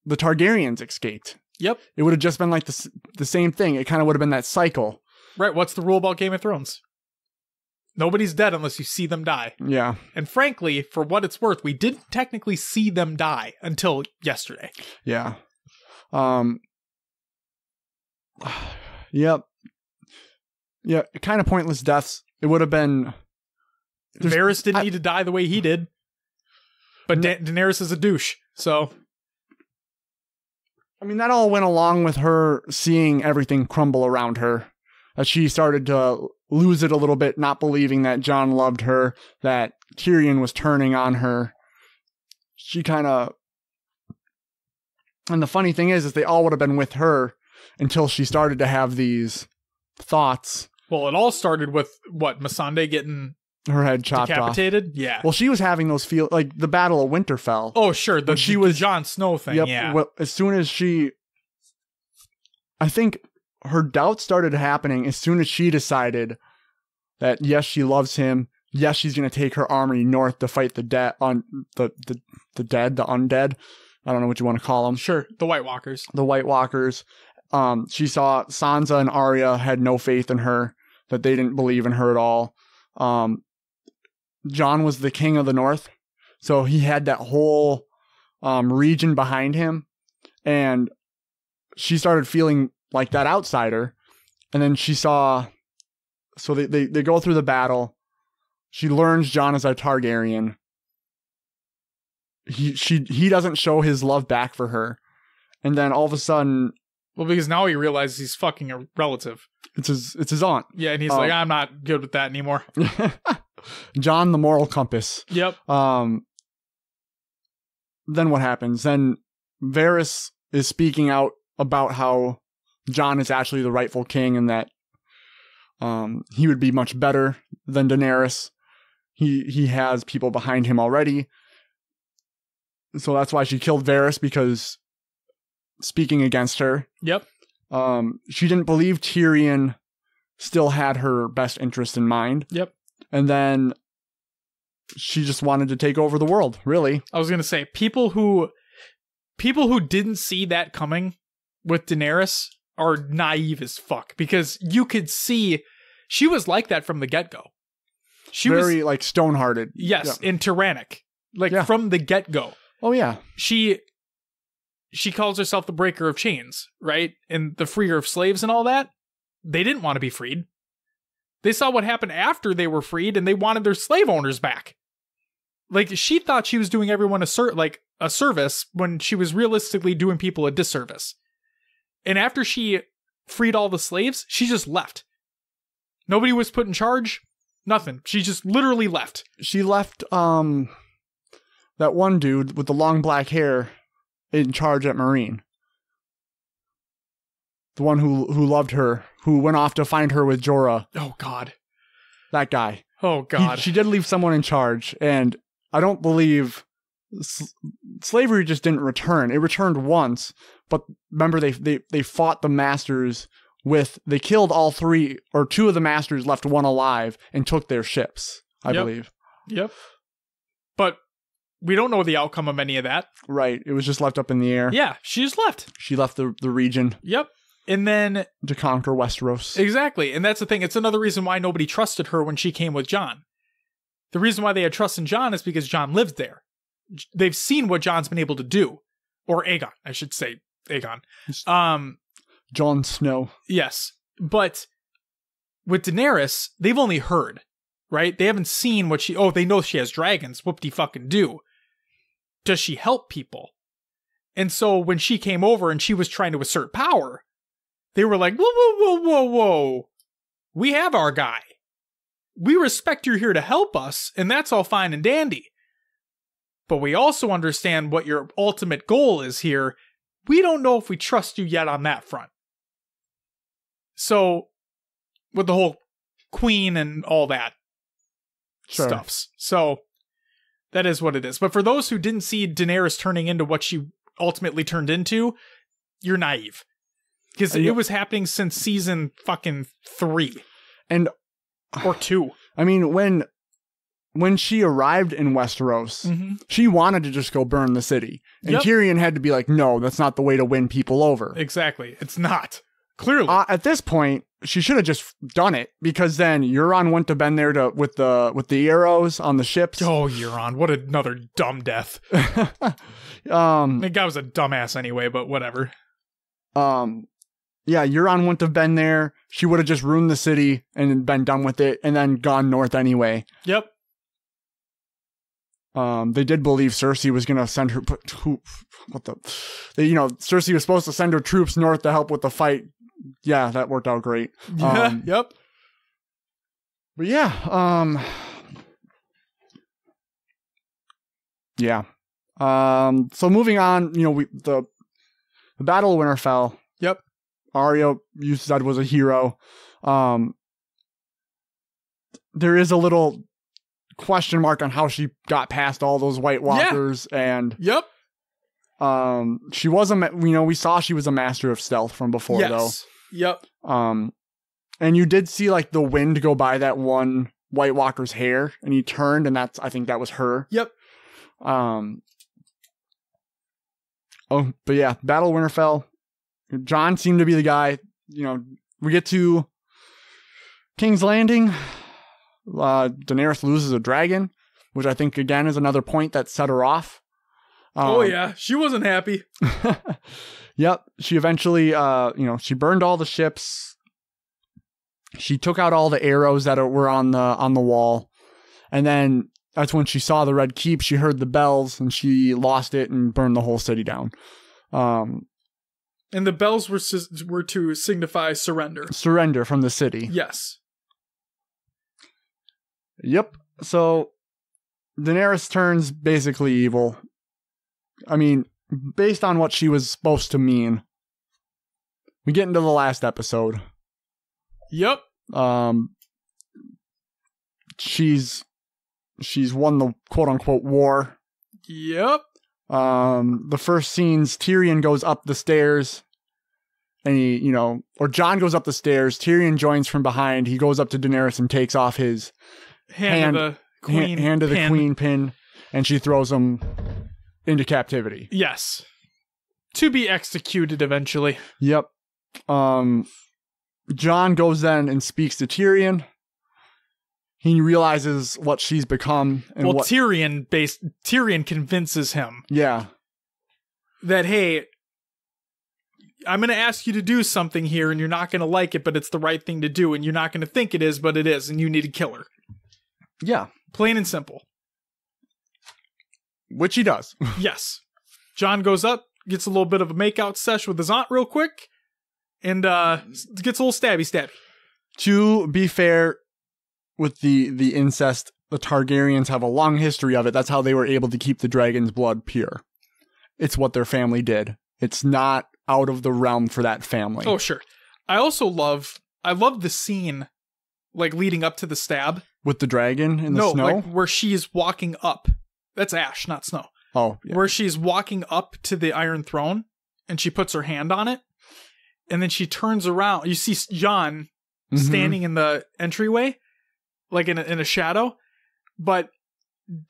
the Targaryens escaped. Yep. It would have just been like the same thing. It kind of would have been that cycle. Right. What's the rule about Game of Thrones? Nobody's dead unless you see them die. Yeah. And frankly, for what it's worth, we didn't technically see them die until yesterday. Yeah. Yep. Yeah, kind of pointless deaths. It would have been... Varys didn't need to die the way he did. But Daenerys is a douche, so... I mean, that all went along with her seeing everything crumble around her. As she started to lose it a little bit, not believing that Jon loved her, that Tyrion was turning on her. She kind of... And the funny thing is they all would have been with her until she started to have these thoughts. Well, it all started with, what, Missandei getting... her head chopped decapitated? Off. Yeah. Well, she was having those like the Battle of Winterfell. Oh, sure. The Jon Snow thing, yeah. Well, as soon as I think her doubts started happening as soon as she decided that, yes, she loves him. Yes, she's going to take her army north to fight the dead, the undead. I don't know what you want to call them. Sure, the White Walkers. The White Walkers. She saw Sansa and Arya had no faith in her, that they didn't believe in her at all. Jon was the king of the north, so he had that whole region behind him, and she started feeling like that outsider. And then she saw, so they go through the battle. She learns Jon is a Targaryen. He doesn't show his love back for her, and then all of a sudden, well, because now he realizes he's fucking a relative. It's his aunt. Yeah, and he's like, I'm not good with that anymore. Jon, the moral compass. Yep. Then what happens? Then Varys is speaking out about how Jon is actually the rightful king, and that he would be much better than Daenerys. He has people behind him already. So that's why she killed Varys, because speaking against her. Yep. She didn't believe Tyrion still had her best interest in mind. Yep. And then she just wanted to take over the world, really. I was going to say, people who didn't see that coming with Daenerys are naive as fuck, because you could see she was like that from the get-go. She Very, was like, stone-hearted. Yes, Yeah. and tyrannic. Like, from the get-go. Oh, yeah. She calls herself the breaker of chains, right? And the freer of slaves and all that. They didn't want to be freed. They saw what happened after they were freed, and they wanted their slave owners back. Like, she thought she was doing everyone a service when she was realistically doing people a disservice. And after she freed all the slaves, she just left. Nobody was put in charge. Nothing. She just literally left. She left that one dude with the long black hair in charge at Marine. The one who loved her, who went off to find her with Jorah. Oh, God. That guy. Oh, God. She did leave someone in charge, and I don't believe slavery just didn't return. It returned once, but remember they fought the masters they killed all 3 or 2 of the masters, left one alive, and took their ships, I believe. Yep. But we don't know the outcome of any of that. Right. It was just left up in the air. Yeah, she just left. She left the region. Yep. And then to conquer Westeros. Exactly. And that's the thing. It's another reason why nobody trusted her when she came with Jon. The reason why they had trust in Jon is because Jon lived there. They've seen what Jon's been able to do. Or Aegon, I should say. Aegon. Jon Snow. Yes. But with Daenerys, they've only heard, right? They haven't seen what they know she has dragons. Whoop-de-fucking-do. Does she help people? And so when she came over and she was trying to assert power, they were like, whoa, whoa, whoa, whoa, whoa. We have our guy. We respect you're here to help us, and that's all fine and dandy. But we also understand what your ultimate goal is here. We don't know if we trust you yet on that front. So, with the whole queen and all that stuffs. So, that is what it is. But for those who didn't see Daenerys turning into what she ultimately turned into, you're naive. Because it was happening since season fucking 3. Or 2. I mean, when she arrived in Westeros, she wanted to just go burn the city. And Tyrion had to be like, no, that's not the way to win people over. Exactly. It's not. Clearly. At this point, she should have just done it, because then Euron wouldn't have been there with the arrows on the ships. Oh, Euron. What another dumb death. The guy was a dumbass anyway, but whatever. Yeah, Euron wouldn't have been there. She would have just ruined the city and been done with it, and then gone north anyway. Yep. They did believe Cersei was going to send her... Cersei was supposed to send her troops north to help with the fight. Yeah, that worked out great. Yep. But yeah, yeah. So moving on, the Battle of Winterfell. Yep. Arya, you said, was a hero. There is a little question mark on how she got past all those White Walkers, and she was we saw she was a master of stealth from before, though. Yep. And you did see like the wind go by that one White Walker's hair, and he turned, and I think that was her. Yep. But yeah, Battle of Winterfell. Jon seemed to be the guy. We get to King's Landing. Daenerys loses a dragon, which I think again is another point that set her off. She wasn't happy. Yep. She eventually, she burned all the ships. She took out all the arrows that were on the wall, and then that's when she saw the Red Keep. She heard the bells, and she lost it and burned the whole city down. And the bells were to signify surrender. Surrender from the city. Yes. Yep. So Daenerys turns basically evil. I mean, based on what she was supposed to mean. We get into the last episode. Yep. She's won the quote unquote war. Yep. The first scenes, Tyrion goes up the stairs, and Jon goes up the stairs. Tyrion joins from behind. He goes up to Daenerys and takes off his hand hand to the queen pin, and she throws him into captivity. Yes. To be executed eventually. Yep. Jon goes then and speaks to Tyrion. He realizes what she's become. And Tyrion convinces him. Yeah. That, hey, I'm going to ask you to do something here, and you're not going to like it, but it's the right thing to do, and you're not going to think it is, but it is, and you need to kill her. Yeah. Plain and simple. Which he does. Yes. Jon goes up, gets a little bit of a makeout sesh with his aunt real quick, and gets a little stabby. To be fair, with the incest, the Targaryens have a long history of it. That's how they were able to keep the dragon's blood pure. It's what their family did. It's not out of the realm for that family. Oh, sure. I also love the scene, like, leading up to the stab. With the dragon in the snow? Like, where she's walking up. That's ash, not snow. Oh, yeah. Where she's walking up to the Iron Throne, and she puts her hand on it, and then she turns around. You see Jon standing in the entryway, like in a shadow, but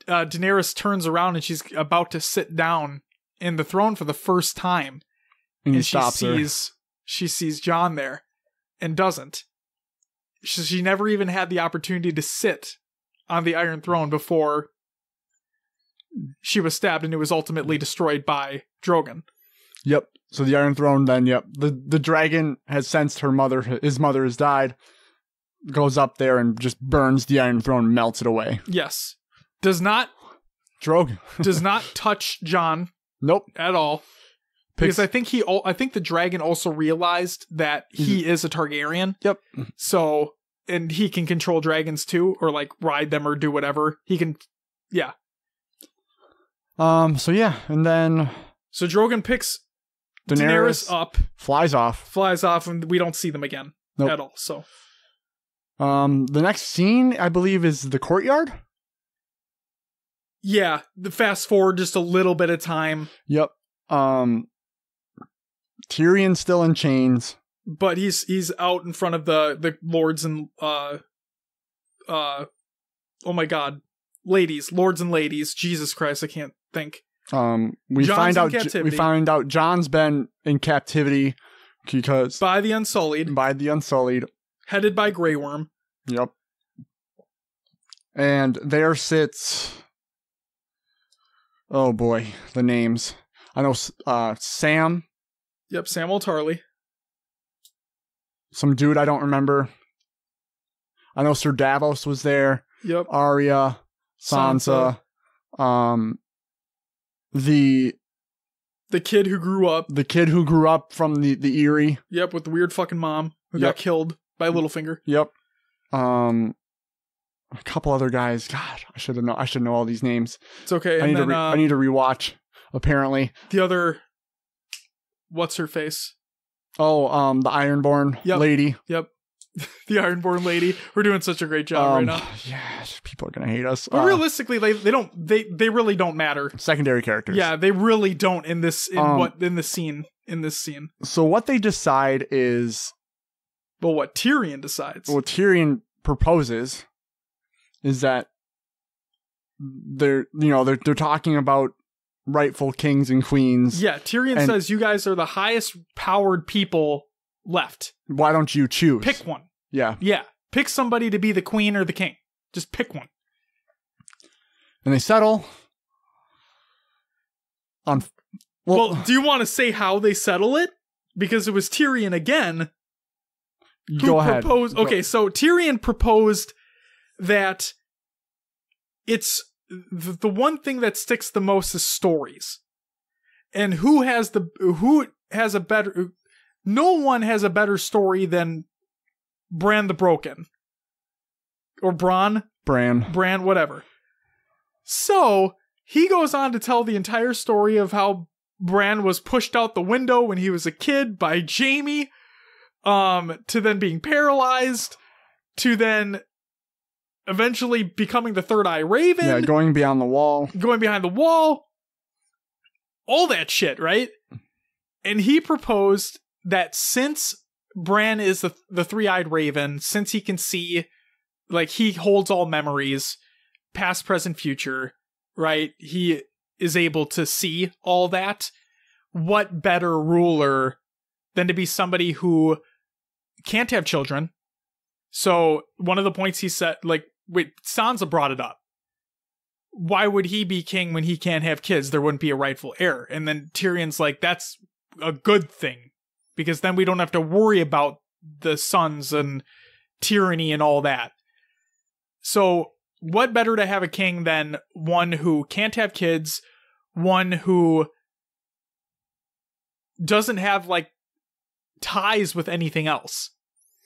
Daenerys turns around, and she's about to sit down in the throne for the first time. And she sees Jon there and doesn't. She never even had the opportunity to sit on the Iron Throne before she was stabbed, and it was ultimately destroyed by Drogon. Yep. So the Iron Throne then, yep. The dragon has sensed his mother has died, goes up there and just burns the Iron Throne, melts it away. Yes. Does not touch Jon. Nope. At all. Because I think the dragon also realized that he is a Targaryen. Yep. So, and he can control dragons too, or like ride them or do whatever. He can, yeah. So yeah, and then... So Drogon picks Daenerys up. Flies off, and we don't see them again at all, so... The next scene, I believe, is the courtyard? Yeah, the fast forward just a little bit of time. Yep. Tyrion's still in chains. But he's out in front of the lords and oh my god. Lords and ladies. Jesus Christ, I can't think. We find out Jon's been in captivity because by the Unsullied. Headed by Grey Worm. Yep. And there sits, oh boy, the names. I know Sam. Yep, Samwell Tarly. Some dude I don't remember. I know Sir Davos was there. Yep. Arya, Sansa. The kid who grew up. The kid who grew up from the Eyrie. Yep, with the weird fucking mom who got killed by Littlefinger. Yep. A couple other guys. God, I should know all these names. It's okay. I need to rewatch. Apparently, the other. What's her face? Oh, the Ironborn lady. Yep. The Ironborn lady. We're doing such a great job right now. Yeah, people are gonna hate us. But realistically, they really don't matter. Secondary characters. Yeah, they really don't in this scene. So what they decide is, well, what Tyrion decides. What Tyrion proposes is that they're talking about rightful kings and queens. Yeah, Tyrion says you guys are the highest powered people left. Why don't you choose? Pick one. Yeah. Yeah. Pick somebody to be the queen or the king. Just pick one. And they settle on... Well, do you want to say how they settle it? Because it was Tyrion again who proposed... Okay, so Tyrion proposed that it's... The one thing that sticks the most is stories. And who has a better... No one has a better story than Bran the Broken. Or Bran, whatever. So, he goes on to tell the entire story of how Bran was pushed out the window when he was a kid by Jaime, to then being paralyzed, to then eventually becoming the Third Eye Raven. Yeah, going behind the wall. All that shit, right? And he proposed that since Bran is the three-eyed raven, since he can see, like, he holds all memories, past, present, future, right? He is able to see all that. What better ruler than to be somebody who can't have children? So one of the points he said, like, wait, Sansa brought it up. Why would he be king when he can't have kids? There wouldn't be a rightful heir. And then Tyrion's like, that's a good thing, because then we don't have to worry about the sons and tyranny and all that. So what better to have a king than one who can't have kids, one who doesn't have like ties with anything else,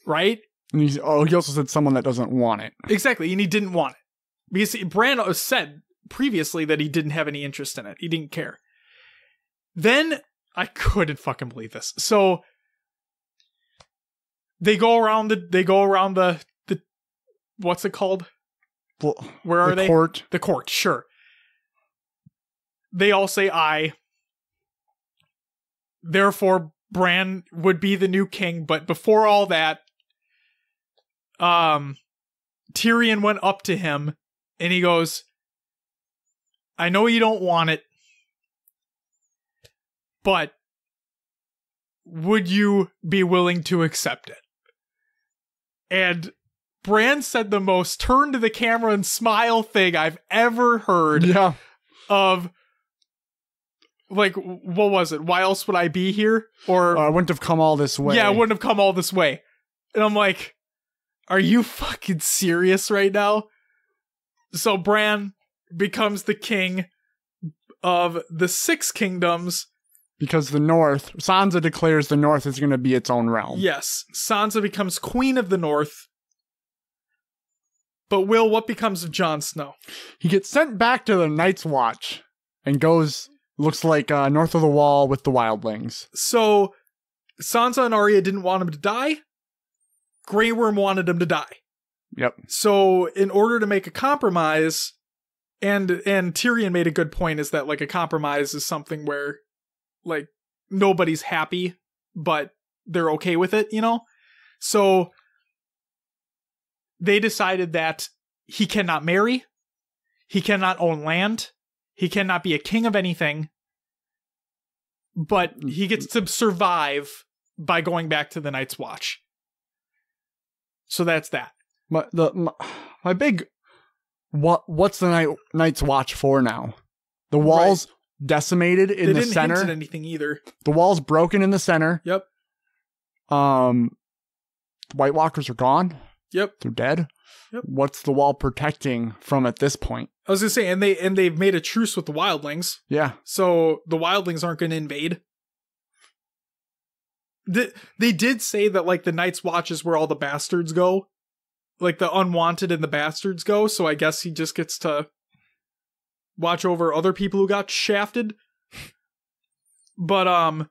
right? And he also said someone that doesn't want it. Exactly, and he didn't want it. Because Bran said previously that he didn't have any interest in it. He didn't care. Then, I couldn't fucking believe this. So, they go around the what's it called? Well, where are they? Court. The court, sure. They all say aye. Therefore, Bran would be the new king, but before all that, Tyrion went up to him and he goes, I know you don't want it, but would you be willing to accept it? And Bran said the most turn to the camera and smile thing I've ever heard. Yeah. Of, like, what was it? Why else would I be here? Or I wouldn't have come all this way. Yeah, I wouldn't have come all this way. And I'm like, are you fucking serious right now? So Bran becomes the king of the Six Kingdoms. Because the North, Sansa declares the North is going to be its own realm. Yes, Sansa becomes queen of the North. But Will, what becomes of Jon Snow? He gets sent back to the Night's Watch and goes, looks like north of the Wall with the wildlings. So Sansa and Arya didn't want him to die. Grey Worm wanted him to die. Yep. So in order to make a compromise, and Tyrion made a good point, is that like a compromise is something where like nobody's happy, but they're okay with it, you know? So they decided that he cannot marry, he cannot own land, he cannot be a king of anything, but he gets to survive by going back to the Night's Watch. So that's that. My big what's the Night's Watch for now? The walls decimated in the center. They didn't hint at anything either. The wall's broken in the center. Yep. The White Walkers are gone. Yep. They're dead. Yep. What's the wall protecting from at this point? I was gonna say, and they've made a truce with the wildlings. Yeah. So the wildlings aren't gonna invade. They did say that like the Night's Watch is where all the bastards go. Like the unwanted and the bastards go, so I guess he just gets to watch over other people who got shafted. But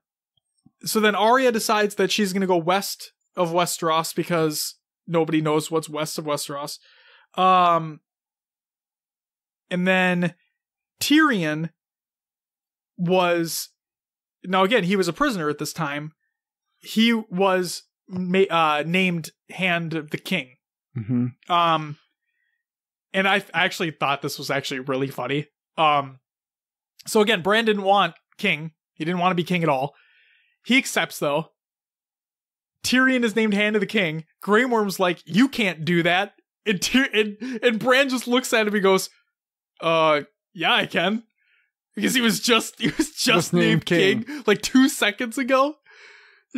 so then Arya decides that she's gonna go west of Westeros because nobody knows what's west of Westeros. And then Tyrion was, now again, he was a prisoner at this time. He was named Hand of the King. Mm-hmm. And I actually thought this was actually really funny. So again, Bran didn't want king. He didn't want to be king at all. He accepts though. Tyrion is named Hand of the King. Grey Worm's like, you can't do that. And Bran just looks at him and goes, yeah, I can. Because he was just named king like 2 seconds ago.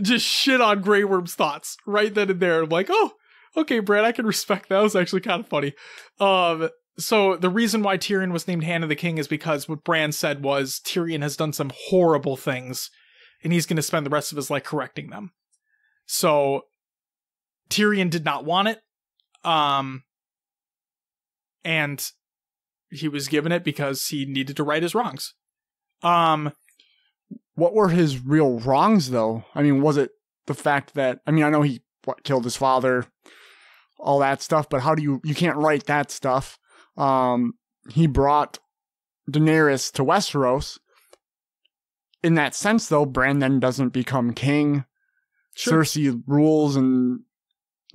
Just shit on Grey Worm's thoughts right then and there. I'm like, oh, okay, Bran, I can respect that. That was actually kind of funny. So the reason why Tyrion was named Hand of the King is because what Bran said was Tyrion has done some horrible things and he's going to spend the rest of his life correcting them. So Tyrion did not want it. And he was given it because he needed to right his wrongs. What were his real wrongs, though? I mean, was it the fact that, I mean, I know he killed his father, all that stuff, but how do you can't write that stuff. He brought Daenerys to Westeros. In that sense, though, Bran then doesn't become king. Sure. Cersei rules and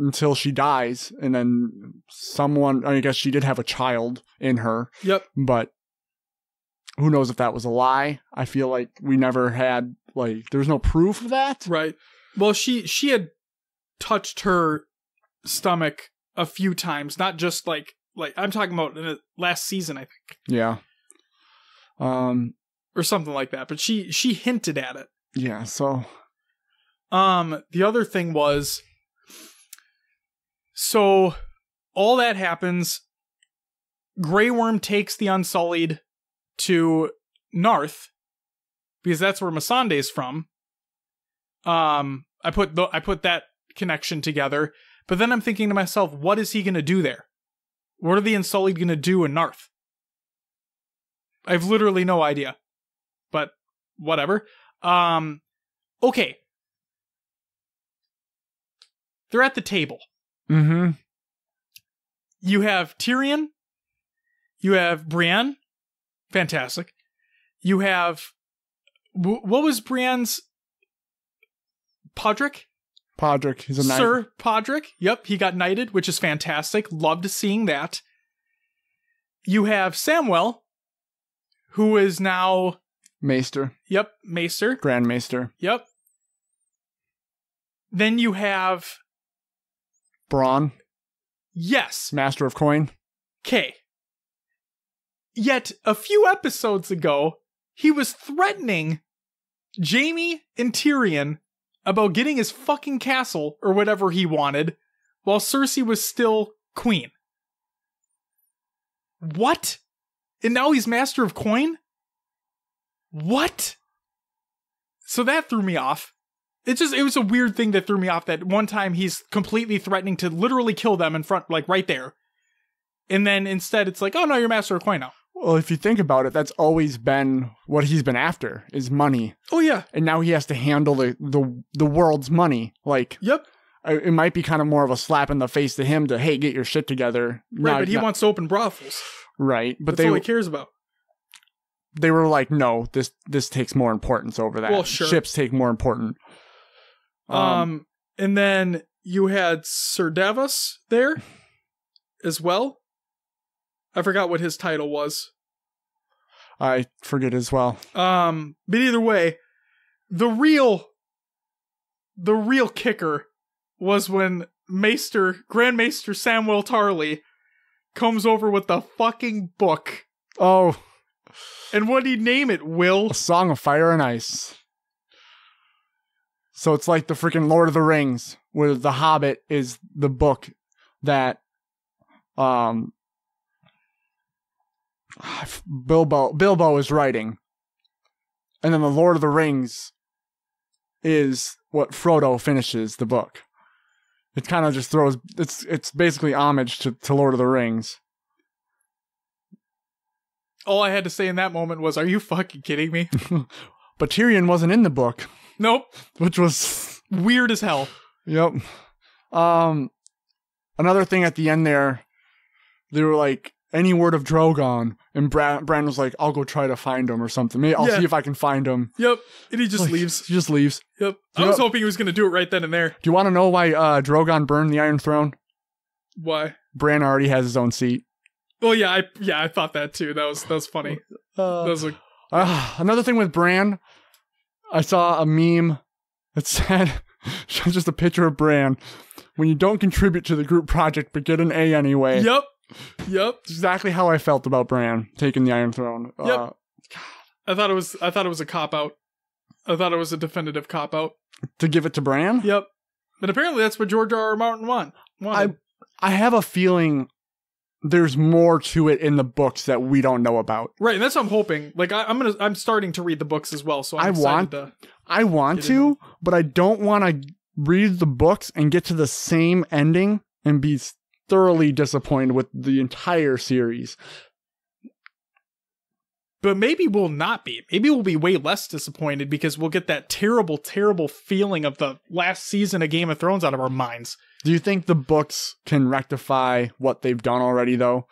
until she dies, and then someone, I guess she did have a child in her. Yep. But who knows if that was a lie? I feel like we never had, like, there's no proof of that. Right. Well, she had touched her stomach a few times, not just like I'm talking about in the last season, I think. Yeah. Or something like that. But she hinted at it. Yeah, so the other thing was, so all that happens, Grey Worm takes the Unsullied to Narth, because that's where Missandei's from. I put that connection together, but then I'm thinking to myself, what is he going to do there? What are the Unsullied going to do in Narth? I have literally no idea, but whatever. Okay. They're at the table. Mm-hmm. You have Tyrion. You have Brienne. Fantastic. You have... what was Brienne's... Podrick? Podrick. He's a knight. Sir Podrick. Yep, he got knighted, which is fantastic. Loved seeing that. You have Samwell, who is now... Maester. Yep, Maester. Grand Maester. Yep. Then you have... Bronn. Yes. Master of Coin. Okay. Yet, a few episodes ago, he was threatening Jaime and Tyrion about getting his fucking castle, or whatever he wanted, while Cersei was still queen. What? And now he's Master of Coin? What? So that threw me off. It was a weird thing that threw me off, that one time he's completely threatening to literally kill them in front, like right there. And then instead it's like, oh no, you're Master of Coin now. Well, if you think about it, that's always been what he's been after, is money. Oh yeah. And now he has to handle the world's money. Like, yep. It might be kind of more of a slap in the face to him to, hey, get your shit together. Right, but he wants to open brothels. Right. But that's all he cares about. They were like, no, this takes more importance over that. Well, sure. Ships take more important. And then you had Sir Davos there as well. I forgot what his title was. I forget as well. But either way, the real kicker was when Grand Maester Samwell Tarly comes over with the fucking book. Oh. And what'd he name it, Will? A Song of Fire and Ice. So it's like the freaking Lord of the Rings, where The Hobbit is the book that Bilbo is writing. And then the Lord of the Rings is what Frodo finishes the book. It kind of just throws... It's basically homage to Lord of the Rings. All I had to say in that moment was, are you fucking kidding me? But Tyrion wasn't in the book. Nope. Which was... weird as hell. Yep. Another thing at the end there, they were like, any word of Drogon? And Bran was like, I'll go try to find him or something. Maybe I'll see if I can find him. Yep. And he just leaves. He just leaves. Yep. I was hoping he was going to do it right then and there. Do you want to know why Drogon burned the Iron Throne? Why? Bran already has his own seat. Well, yeah, I thought that too. That was funny. That was like... another thing with Bran, I saw a meme that said, just a picture of Bran, when you don't contribute to the group project but get an A anyway. Yep. Exactly how I felt about Bran taking the Iron Throne. Yep. I thought it was a cop out. I thought it was a definitive cop out to give it to Bran. Yep. But apparently that's what George R. R. Martin wanted. I have a feeling there's more to it in the books that we don't know about. Right, and that's what I'm hoping. Like I'm starting to read the books as well, so I want to, but I don't want to read the books and get to the same ending and be thoroughly disappointed with the entire series. But maybe we'll not be. Maybe we'll be way less disappointed because we'll get that terrible, terrible feeling of the last season of Game of Thrones out of our minds. Do you think the books can rectify what they've done already, though?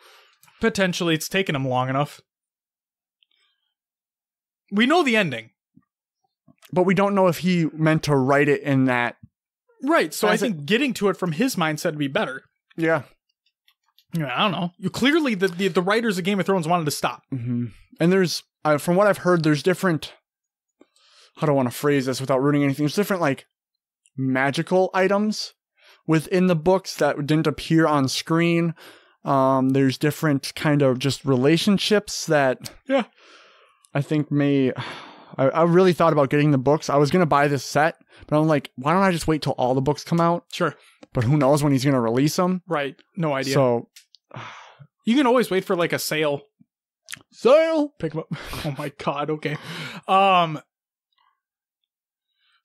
Potentially. It's taken them long enough. We know the ending. But we don't know if he meant to write it in that Right. So I think getting to it from his mindset would be better. Yeah. I don't know. You clearly the writers of Game of Thrones wanted to stop. Mm-hmm. And there's, from what I've heard, there's different. How do I want to phrase this without ruining anything? There's different like magical items within the books that didn't appear on screen. There's different kind of just relationships that I think may. I really thought about getting the books. I was gonna buy this set, but I'm like, why don't I just wait till all the books come out? Sure. But who knows when he's gonna release them? Right. No idea. So you can always wait for like a sale. Pick them up. Oh my god. Okay.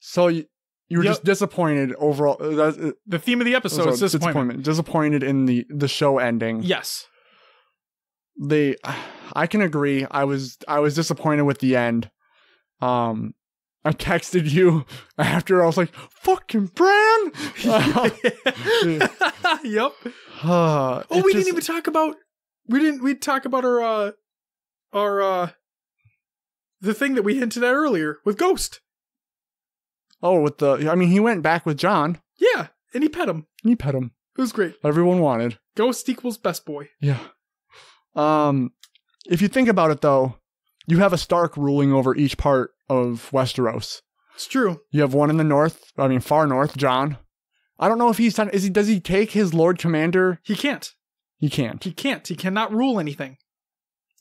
So you were just disappointed overall. The theme of the episode is disappointment. Disappointed in the show ending. Yes. I can agree. I was disappointed with the end. I texted you after. I was like, "Fucking Bran." Yep. We didn't even talk about. We talk about our the thing that we hinted at earlier with Ghost. Oh, he went back with John. Yeah, and he pet him. It was great. Everyone wanted. Ghost equals best boy. Yeah. If you think about it, though, you have a Stark ruling over each part of Westeros. It's true. You have one in the north. Far north, John. I don't know if he's done. Does he take his Lord Commander? He can't. He can't. He can't. He cannot rule anything,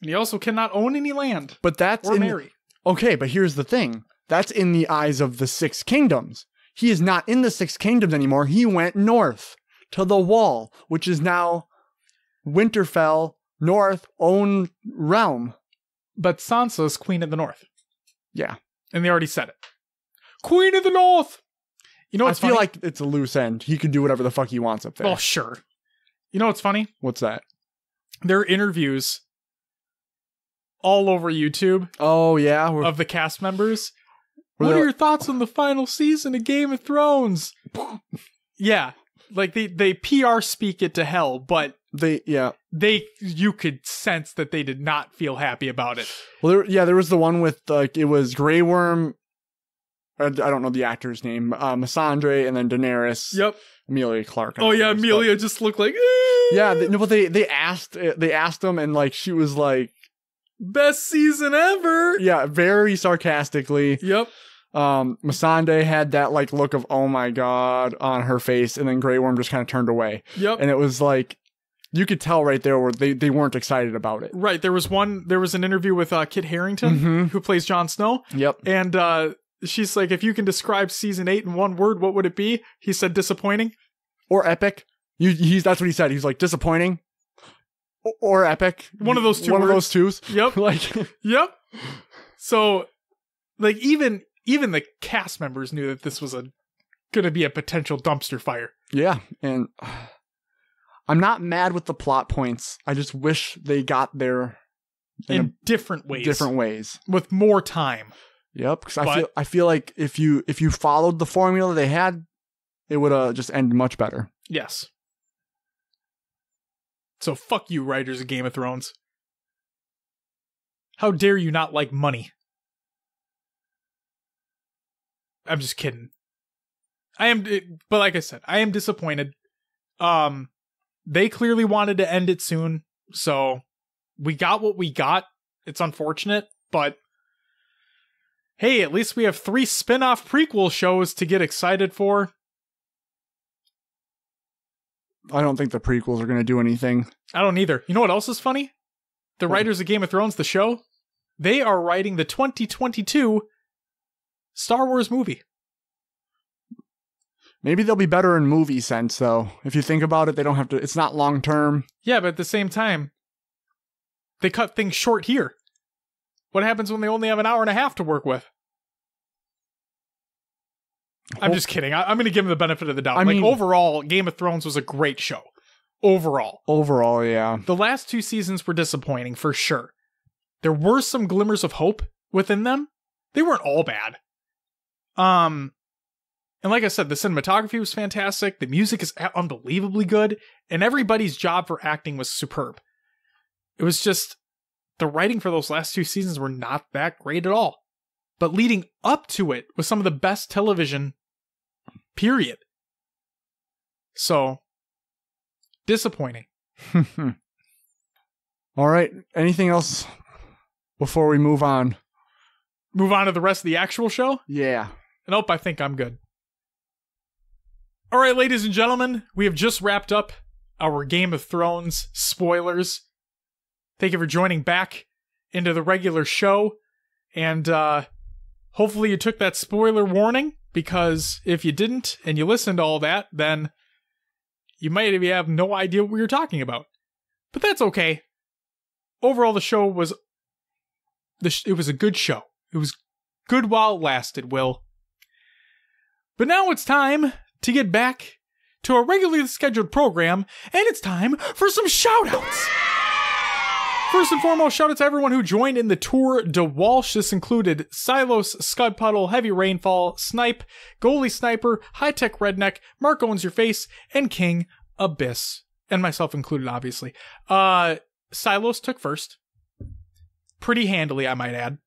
and he also cannot own any land. But that's or marry. Okay, but here's the thing. That's in the eyes of the Six Kingdoms. He is not in the Six Kingdoms anymore. He went north to the Wall, which is now Winterfell, North, own realm. But Sansa's Queen of the North. Yeah. And they already said it. Queen of the North! You know what's funny? I feel like it's a loose end. He can do whatever the fuck he wants up there. Oh, sure. You know what's funny? What's that? There are interviews all over YouTube. Oh, yeah? Of the cast members. What are your thoughts on the final season of Game of Thrones? Yeah. Like, they PR speak it to hell, but you could sense that they did not feel happy about it. Well, there was the one with, it was Grey Worm, I don't know the actor's name, Missandei, and then Daenerys. Yep. Emilia Clarke. Oh, yeah, Emilia just looked like, Yeah, but they asked them, and, like, she was like, best season ever! Yeah, very sarcastically. Yep. Missandei had that like look of oh my god on her face, and then Grey Worm just kind of turned away. Yep. And it was like you could tell right there where they weren't excited about it. Right. There was an interview with Kit Harington, who plays Jon Snow. Yep. And she's like, if you can describe season 8 in one word, what would it be? He said disappointing. Or epic. That's what he said. He's like disappointing. Or epic. One of those two. One of those twos. Yep. Like yep. So like even the cast members knew that this was going to be a potential dumpster fire. Yeah, and I'm not mad with the plot points. I just wish they got there in different ways. With more time. Yep, because I feel like if you followed the formula they had, it would have just ended much better. Yes. So fuck you, writers of Game of Thrones. How dare you not like money? I'm just kidding. But like I said, I am disappointed. They clearly wanted to end it soon, so we got what we got. It's unfortunate, but hey, at least we have 3 spin-off prequel shows to get excited for. I don't think the prequels are going to do anything. I don't either. You know what else is funny? The writers of Game of Thrones, the show, they are writing the 2022 Star Wars movie. Maybe they'll be better in movie sense, though. If you think about it, they don't have to. It's not long term. Yeah, but at the same time, they cut things short here. What happens when they only have an hour and a half to work with? I'm just kidding. I'm going to give them the benefit of the doubt. Overall, Game of Thrones was a great show. Overall, yeah. The last 2 seasons were disappointing, for sure. There were some glimmers of hope within them. They weren't all bad. And like I said, the cinematography was fantastic. The music is unbelievably good. And everybody's job for acting was superb. It was just, the writing for those last 2 seasons were not that great at all. But leading up to it was some of the best television, period. So, disappointing. All right. Anything else before we move on? Move on to the rest of the actual show? Yeah. Nope, I think I'm good. All right, ladies and gentlemen, we have just wrapped up our Game of Thrones spoilers. Thank you for joining back into the regular show. And hopefully you took that spoiler warning, because if you didn't and you listened to all that, then you might have no idea what we were talking about. But that's okay. Overall, the show was it was a good show. It was good while it lasted, Will. But now it's time to get back to our regularly scheduled program, and it's time for some shoutouts. First and foremost, shout out to everyone who joined in the Tour de Walsh. This included Silos, Scud Puddle, Heavy Rainfall, Snipe, Goalie Sniper, High Tech Redneck, Mark Owns Your Face, and King Abyss. And myself included, obviously. Silos took first. Pretty handily, I might add.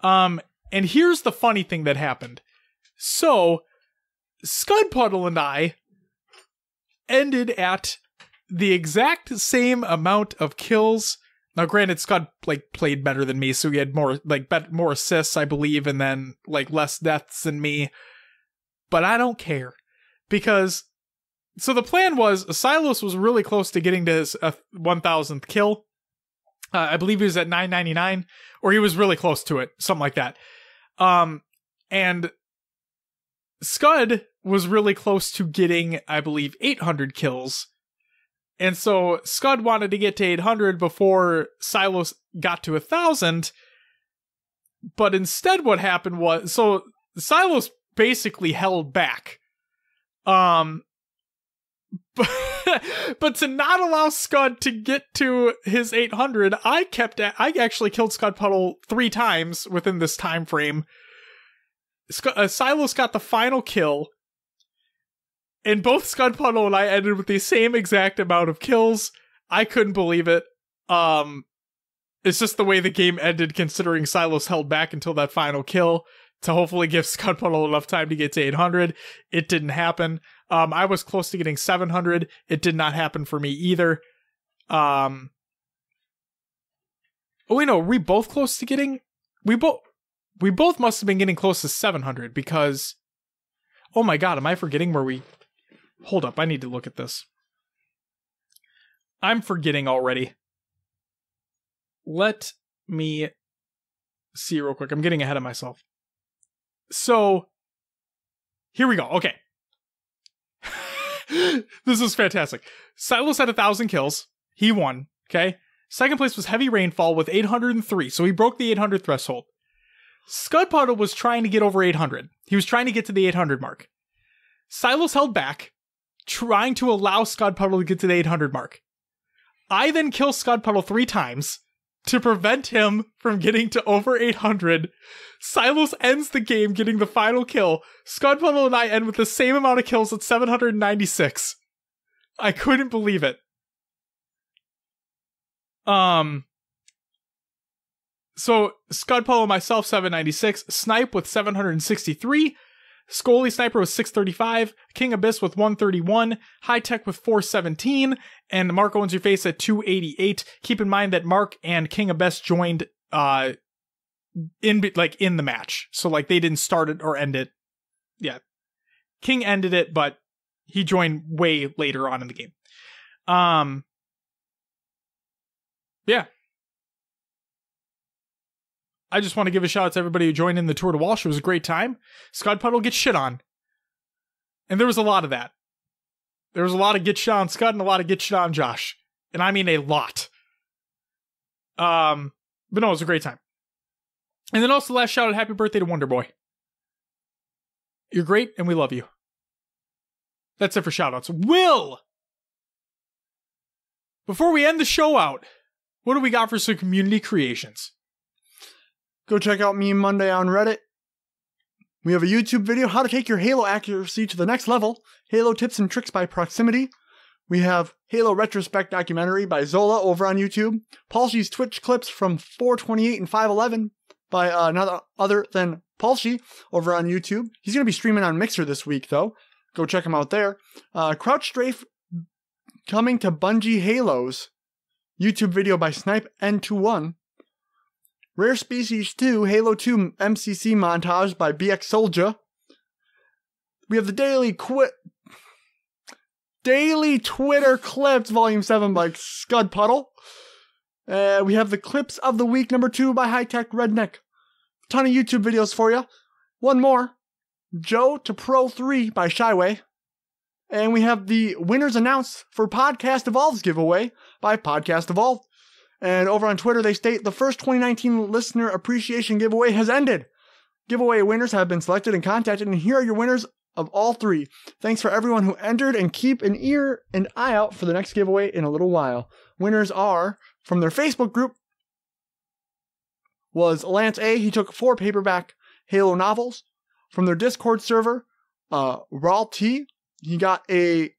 And here's the funny thing that happened. So, Scud Puddle and I ended at the exact same amount of kills. Now, granted, Scud played better than me, so he had more assists, I believe, and then less deaths than me. But I don't care, because so the plan was Silos was really close to getting to his 1,000th kill. I believe he was at 999, or he was really close to it, something like that. And Scud was really close to getting, I believe, 800 kills. And so Scud wanted to get to 800 before Silos got to 1,000. But instead what happened was, so Silos basically held back. But to not allow Scud to get to his 800, I actually killed Scud Puddle 3 times within this time frame. Silos got the final kill, and both Scud Puddle and I ended with the same exact amount of kills. I couldn't believe it. It's just the way the game ended, considering Silos held back until that final kill to hopefully give Scud Puddle enough time to get to 800. It didn't happen. I was close to getting 700. It did not happen for me either. Oh, wait, no, were we both close to getting... We both must have been getting close to 700, because... Oh my god, am I forgetting where we... Hold up, I need to look at this. I'm forgetting already. Let me see real quick. I'm getting ahead of myself. So, here we go. Okay. This is fantastic. Silos had 1,000 kills. He won. Okay. Second place was Heavy Rainfall with 803. So he broke the 800 threshold. Scud Puddle was trying to get over 800. He was trying to get to the 800 mark. Silos held back, trying to allow Scud Puddle to get to the 800 mark. I then kill Scud Puddle 3 times to prevent him from getting to over 800. Silos ends the game getting the final kill. Scud Puddle and I end with the same amount of kills at 796. I couldn't believe it. So Scud Puddle and myself 796, Snipe with 763, Scully Sniper with 635, King Abyss with 131, High Tech with 417, and Mark Owns Your Face at 288. Keep in mind that Mark and King Abyss joined in the match. So they didn't start it or end it. Yeah. King ended it, but he joined way later on in the game. Yeah. I just want to give a shout out to everybody who joined in the Tour de Walsh. It was a great time. Scud Puddle gets shit on. And there was a lot of that. There was a lot of get shit on Scud and a lot of get shit on Josh. And I mean a lot. But no, it was a great time. And then also last shout out, happy birthday to Wonder Boy. You're great and we love you. That's it for shout outs. Will! Before we end the show out, what do we got for some community creations? Go check out Meme Monday on Reddit. We have a YouTube video, how to take your Halo accuracy to the next level. Halo tips and tricks by proximity. We have Halo Retrospect documentary by Zola over on YouTube. Palshi's Twitch clips from 428 and 511 by another other than Palshi over on YouTube. He's going to be streaming on Mixer this week, though. Go check them out there. Crouch Strafe coming to Bungie Halos. YouTube video by Snipe N21. Rare Species 2 Halo 2 MCC montage by BX Soldier. We have the Daily Twitter Clips Volume 7 by Scud Puddle. We have the Clips of the Week number 2 by High Tech Redneck. Ton of YouTube videos for you. One more. Joe to Pro 3 by Shyway. And we have the winners announced for Podcast Evolve's giveaway by Podcast Evolve. And over on Twitter, they state the first 2019 listener appreciation giveaway has ended. Giveaway winners have been selected and contacted, and here are your winners of all 3. Thanks for everyone who entered, and keep an ear and eye out for the next giveaway in a little while. Winners are, from their Facebook group, was Lance A. He took 4 paperback Halo novels. From their Discord server, Raul T. He got a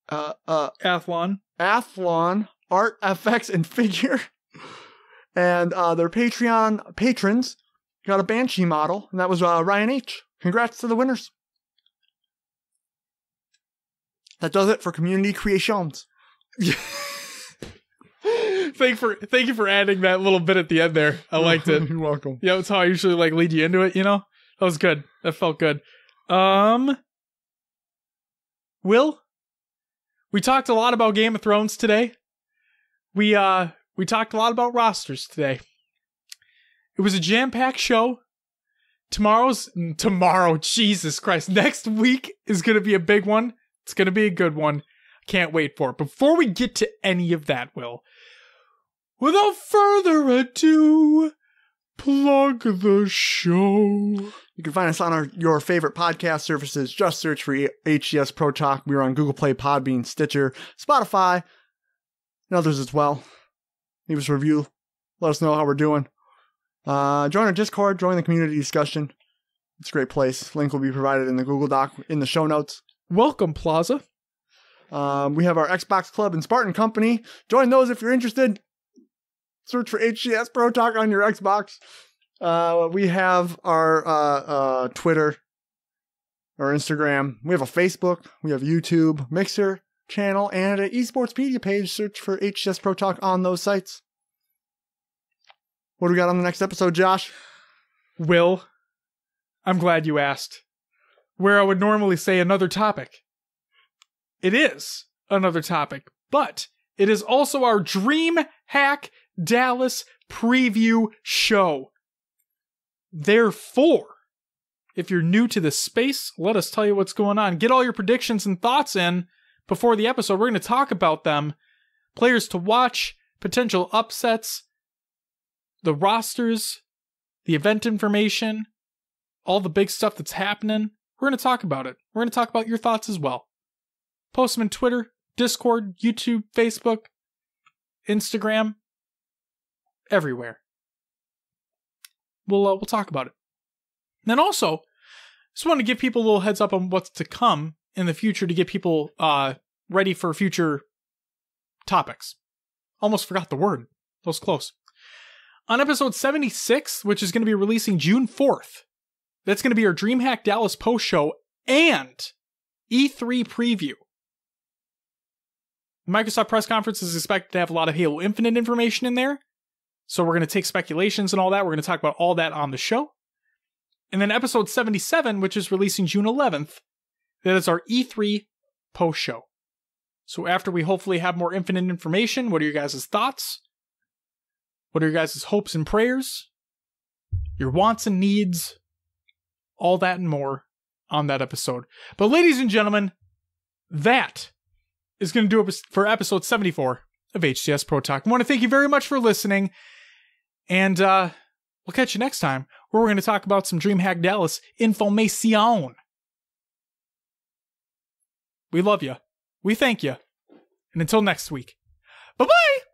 Athlon art, FX, and figure. And their Patreon patrons got a Banshee model, and that was Ryan H. Congrats to the winners. That does it for community creations. Thank you for adding that little bit at the end there. I liked it. You're welcome. Yeah, that's how I usually lead you into it, you know? That was good. That felt good. Will, we talked a lot about Game of Thrones today. We talked a lot about rosters today. It was a jam-packed show. Tomorrow, Jesus Christ. Next week is going to be a big one. It's going to be a good one. Can't wait for it. Before we get to any of that, Will, without further ado, plug the show. You can find us on your favorite podcast services. Just search for HCS Pro Talk. We're on Google Play, Podbean, Stitcher, Spotify, and others as well. Leave us a review. Let us know how we're doing. Join our Discord. Join the community discussion. It's a great place. Link will be provided in the Google Doc in the show notes. Welcome, Plaza. We have our Xbox Club and Spartan Company. Join those if you're interested. Search for HCS Pro Talk on your Xbox. We have our Twitter, our Instagram. We have a Facebook. We have YouTube, Mixer channel, and an eSportspedia page. Search for HCS Pro Talk on those sites. What do we got on the next episode, Josh? Will, I'm glad you asked. Where I would normally say another topic. It is another topic, but it is also our DreamHack Dallas preview show. Therefore, if you're new to this space, let us tell you what's going on. Get all your predictions and thoughts in before the episode. We're going to talk about them. Players to watch, potential upsets, the rosters, the event information, all the big stuff that's happening. We're going to talk about it. We're going to talk about your thoughts as well. Post them in Twitter, Discord, YouTube, Facebook, Instagram, everywhere. We'll talk about it. And then also, just want to give people a little heads up on what's to come in the future to get people ready for future topics. Almost forgot the word. That was close. On episode 76, which is going to be releasing June 4th, that's going to be our DreamHack Dallas post show and E3 preview. The Microsoft press conference is expected to have a lot of Halo Infinite information in there. So we're going to take speculations and all that. We're going to talk about all that on the show. And then episode 77, which is releasing June 11th, that is our E3 post show. So after we hopefully have more Infinite information, what are your guys' thoughts? What are your guys' hopes and prayers? Your wants and needs? All that and more on that episode. But ladies and gentlemen, that is going to do it for episode 74 of HCS Pro Talk. I want to thank you very much for listening. And we'll catch you next time, where we're going to talk about some DreamHack Dallas information. We love you. We thank you. And until next week, bye-bye!